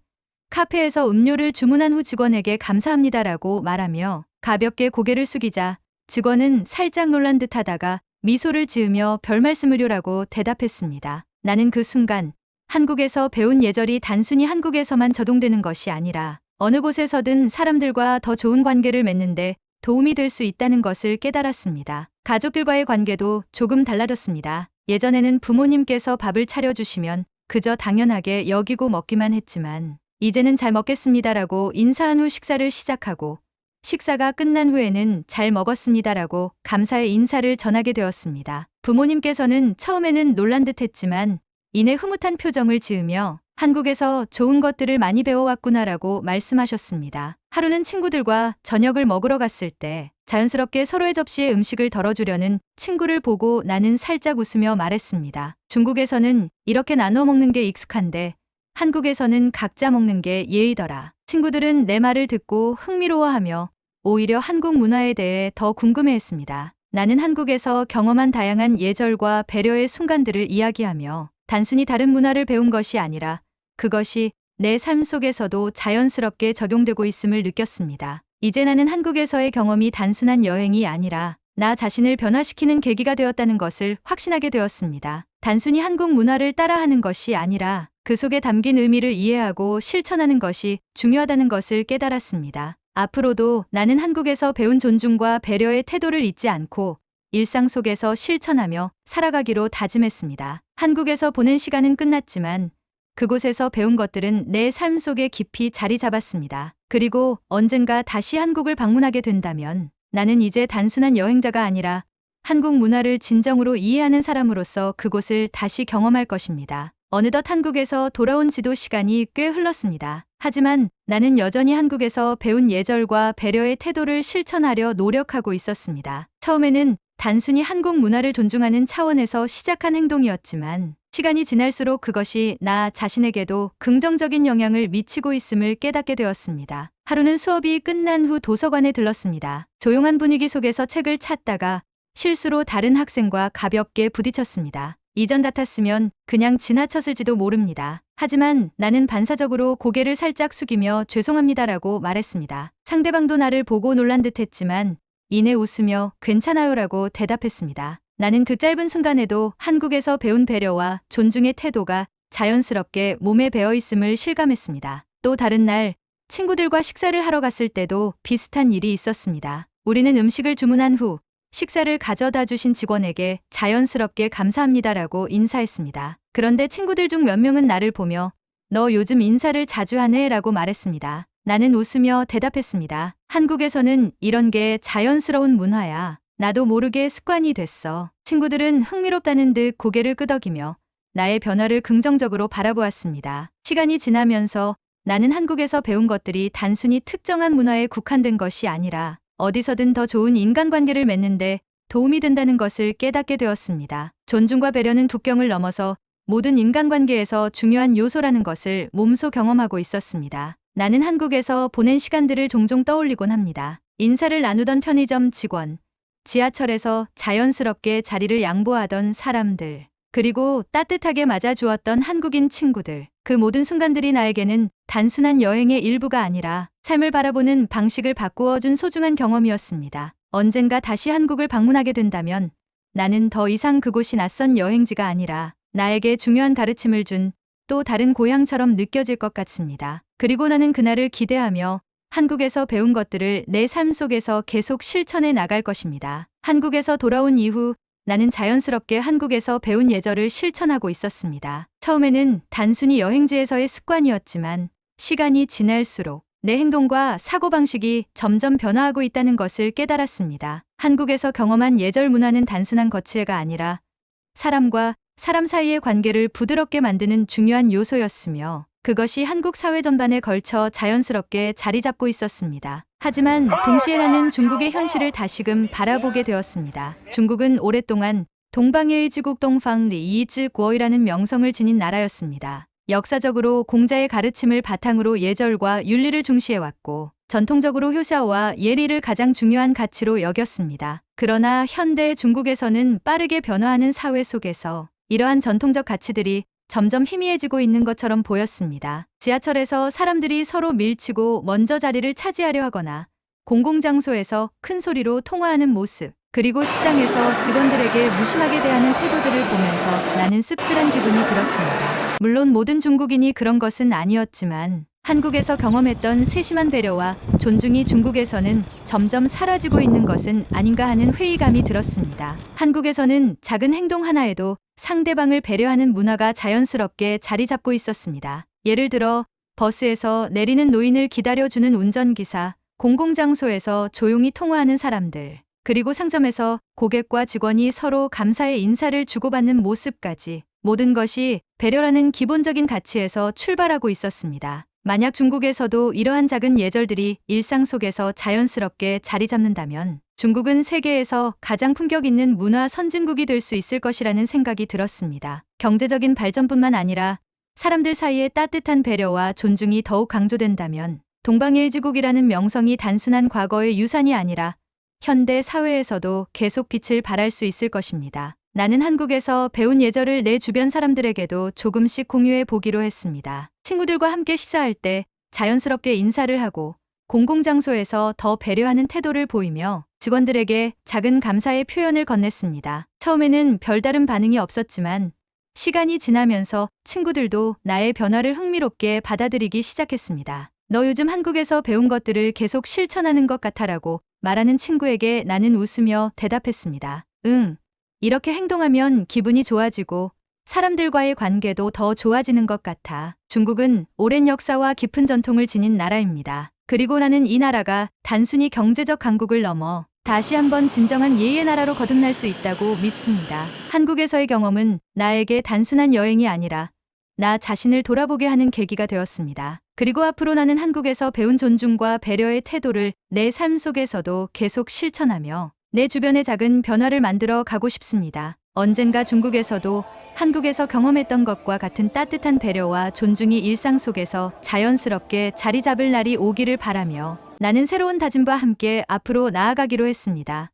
카페에서 음료를 주문한 후 직원에게 감사합니다라고 말하며 가볍게 고개를 숙이자 직원은 살짝 놀란 듯 하다가 미소를 지으며 별말씀을요라고 대답했습니다. 나는 그 순간 한국에서 배운 예절이 단순히 한국에서만 적용되는 것이 아니라 어느 곳에서든 사람들과 더 좋은 관계를 맺는데 도움이 될 수 있다는 것을 깨달았습니다. 가족들과의 관계도 조금 달라졌습니다. 예전에는 부모님께서 밥을 차려주시면 그저 당연하게 여기고 먹기만 했지만 이제는 잘 먹겠습니다라고 인사한 후 식사를 시작하고 식사가 끝난 후에는 잘 먹었습니다라고 감사의 인사를 전하게 되었습니다. 부모님께서는 처음에는 놀란 듯 했지만 이내 흐뭇한 표정을 지으며 한국에서 좋은 것들을 많이 배워왔구나라고 말씀하셨습니다. 하루는 친구들과 저녁을 먹으러 갔을 때 자연스럽게 서로의 접시에 음식을 덜어주려는 친구를 보고 나는 살짝 웃으며 말했습니다. 중국에서는 이렇게 나눠 먹는 게 익숙한데 한국에서는 각자 먹는 게 예의더라. 친구들은 내 말을 듣고 흥미로워하며 오히려 한국 문화에 대해 더 궁금해했습니다. 나는 한국에서 경험한 다양한 예절과 배려의 순간들을 이야기하며 단순히 다른 문화를 배운 것이 아니라 그것이 내 삶 속에서도 자연스럽게 적용되고 있음을 느꼈습니다. 이제 나는 한국에서의 경험이 단순한 여행이 아니라 나 자신을 변화시키는 계기가 되었다는 것을 확신하게 되었습니다. 단순히 한국 문화를 따라하는 것이 아니라 그 속에 담긴 의미를 이해하고 실천하는 것이 중요하다는 것을 깨달았습니다. 앞으로도 나는 한국에서 배운 존중과 배려의 태도를 잊지 않고 일상 속에서 실천하며 살아가기로 다짐했습니다. 한국에서 보낸 시간은 끝났지만 그곳에서 배운 것들은 내 삶 속에 깊이 자리 잡았습니다. 그리고 언젠가 다시 한국을 방문하게 된다면 나는 이제 단순한 여행자가 아니라 한국 문화를 진정으로 이해하는 사람으로서 그곳을 다시 경험할 것입니다. 어느덧 한국에서 돌아온 지도 시간이 꽤 흘렀습니다. 하지만 나는 여전히 한국에서 배운 예절과 배려의 태도를 실천하려 노력하고 있었습니다. 처음에는 단순히 한국 문화를 존중하는 차원에서 시작한 행동이었지만 시간이 지날수록 그것이 나 자신에게도 긍정적인 영향을 미치고 있음을 깨닫게 되었습니다. 하루는 수업이 끝난 후 도서관에 들렀습니다. 조용한 분위기 속에서 책을 찾다가 실수로 다른 학생과 가볍게 부딪혔습니다. 이전 같았으면 그냥 지나쳤을지도 모릅니다. 하지만 나는 반사적으로 고개를 살짝 숙이며 죄송합니다라고 말했습니다. 상대방도 나를 보고 놀란 듯 했지만 이내 웃으며 괜찮아요라고 대답했습니다. 나는 그 짧은 순간에도 한국에서 배운 배려와 존중의 태도가 자연스럽게 몸에 배어 있음을 실감했습니다. 또 다른 날 친구들과 식사를 하러 갔을 때도 비슷한 일이 있었습니다. 우리는 음식을 주문한 후 식사를 가져다 주신 직원에게 자연스럽게 감사합니다라고 인사했습니다. 그런데 친구들 중 몇 명은 나를 보며 너 요즘 인사를 자주 하네 라고 말했습니다. 나는 웃으며 대답했습니다. 한국에서는 이런 게 자연스러운 문화야. 나도 모르게 습관이 됐어. 친구들은 흥미롭다는 듯 고개를 끄덕이며 나의 변화를 긍정적으로 바라보았습니다. 시간이 지나면서 나는 한국에서 배운 것들이 단순히 특정한 문화에 국한된 것이 아니라 어디서든 더 좋은 인간관계를 맺는데 도움이 된다는 것을 깨닫게 되었습니다. 존중과 배려는 국경을 넘어서 모든 인간관계에서 중요한 요소라는 것을 몸소 경험하고 있었습니다. 나는 한국에서 보낸 시간들을 종종 떠올리곤 합니다. 인사를 나누던 편의점 직원, 지하철에서 자연스럽게 자리를 양보하던 사람들, 그리고 따뜻하게 맞아주었던 한국인 친구들. 그 모든 순간들이 나에게는 단순한 여행의 일부가 아니라 삶을 바라보는 방식을 바꾸어준 소중한 경험이었습니다. 언젠가 다시 한국을 방문하게 된다면 나는 더 이상 그곳이 낯선 여행지가 아니라 나에게 중요한 가르침을 준 또 다른 고향처럼 느껴질 것 같습니다. 그리고 나는 그날을 기대하며 한국에서 배운 것들을 내 삶 속에서 계속 실천해 나갈 것입니다. 한국에서 돌아온 이후 나는 자연스럽게 한국에서 배운 예절을 실천하고 있었습니다. 처음에는 단순히 여행지에서의 습관이었지만 시간이 지날수록 내 행동과 사고방식이 점점 변화하고 있다는 것을 깨달았습니다. 한국에서 경험한 예절 문화는 단순한 거치애가 아니라 사람과 사람 사이의 관계를 부드럽게 만드는 중요한 요소였으며 그것이 한국 사회 전반에 걸쳐 자연스럽게 자리 잡고 있었습니다. 하지만 동시에 나는 중국의 현실을 다시금 바라보게 되었습니다. 중국은 오랫동안 동방예의 지국 동방리 이즈구어이라는 명성을 지닌 나라였습니다. 역사적으로 공자의 가르침을 바탕으로 예절과 윤리를 중시해왔고 전통적으로 효샤와 예리를 가장 중요한 가치로 여겼습니다. 그러나 현대 중국에서는 빠르게 변화하는 사회 속에서 이러한 전통적 가치들이 점점 희미해지고 있는 것처럼 보였습니다. 지하철에서 사람들이 서로 밀치고 먼저 자리를 차지하려 하거나 공공장소에서 큰 소리로 통화하는 모습, 그리고 식당에서 직원들에게 무심하게 대하는 태도들을 보면서 나는 씁쓸한 기분이 들었습니다. 물론 모든 중국인이 그런 것은 아니었지만 한국에서 경험했던 세심한 배려와 존중이 중국에서는 점점 사라지고 있는 것은 아닌가 하는 회의감이 들었습니다. 한국에서는 작은 행동 하나에도 상대방을 배려하는 문화가 자연스럽게 자리 잡고 있었습니다. 예를 들어 버스에서 내리는 노인을 기다려주는 운전기사, 공공장소에서 조용히 통화하는 사람들, 그리고 상점에서 고객과 직원이 서로 감사의 인사를 주고받는 모습까지 모든 것이 배려라는 기본적인 가치에서 출발하고 있었습니다. 만약 중국에서도 이러한 작은 예절들이 일상 속에서 자연스럽게 자리 잡는다면 중국은 세계에서 가장 품격 있는 문화 선진국이 될 수 있을 것이라는 생각이 들었습니다. 경제적인 발전뿐만 아니라 사람들 사이의 따뜻한 배려와 존중이 더욱 강조된다면 동방예의지국이라는 명성이 단순한 과거의 유산이 아니라 현대 사회에서도 계속 빛을 발할 수 있을 것입니다. 나는 한국에서 배운 예절을 내 주변 사람들에게도 조금씩 공유해 보기로 했습니다. 친구들과 함께 식사할 때 자연스럽게 인사를 하고 공공장소에서 더 배려하는 태도를 보이며 직원들에게 작은 감사의 표현을 건넸습니다. 처음에는 별다른 반응이 없었지만 시간이 지나면서 친구들도 나의 변화를 흥미롭게 받아들이기 시작했습니다. 너 요즘 한국에서 배운 것들을 계속 실천하는 것 같아라고 말하는 친구에게 나는 웃으며 대답했습니다. 응. 이렇게 행동하면 기분이 좋아지고 사람들과의 관계도 더 좋아지는 것 같아. 중국은 오랜 역사와 깊은 전통을 지닌 나라입니다. 그리고 나는 이 나라가 단순히 경제적 강국을 넘어 다시 한번 진정한 예의 나라로 거듭날 수 있다고 믿습니다. 한국에서의 경험은 나에게 단순한 여행이 아니라 나 자신을 돌아보게 하는 계기가 되었습니다. 그리고 앞으로 나는 한국에서 배운 존중과 배려의 태도를 내 삶 속에서도 계속 실천하며 내 주변의 작은 변화를 만들어 가고 싶습니다. 언젠가 중국에서도 한국에서 경험했던 것과 같은 따뜻한 배려와 존중이 일상 속에서 자연스럽게 자리 잡을 날이 오기를 바라며 나는 새로운 다짐과 함께 앞으로 나아가기로 했습니다.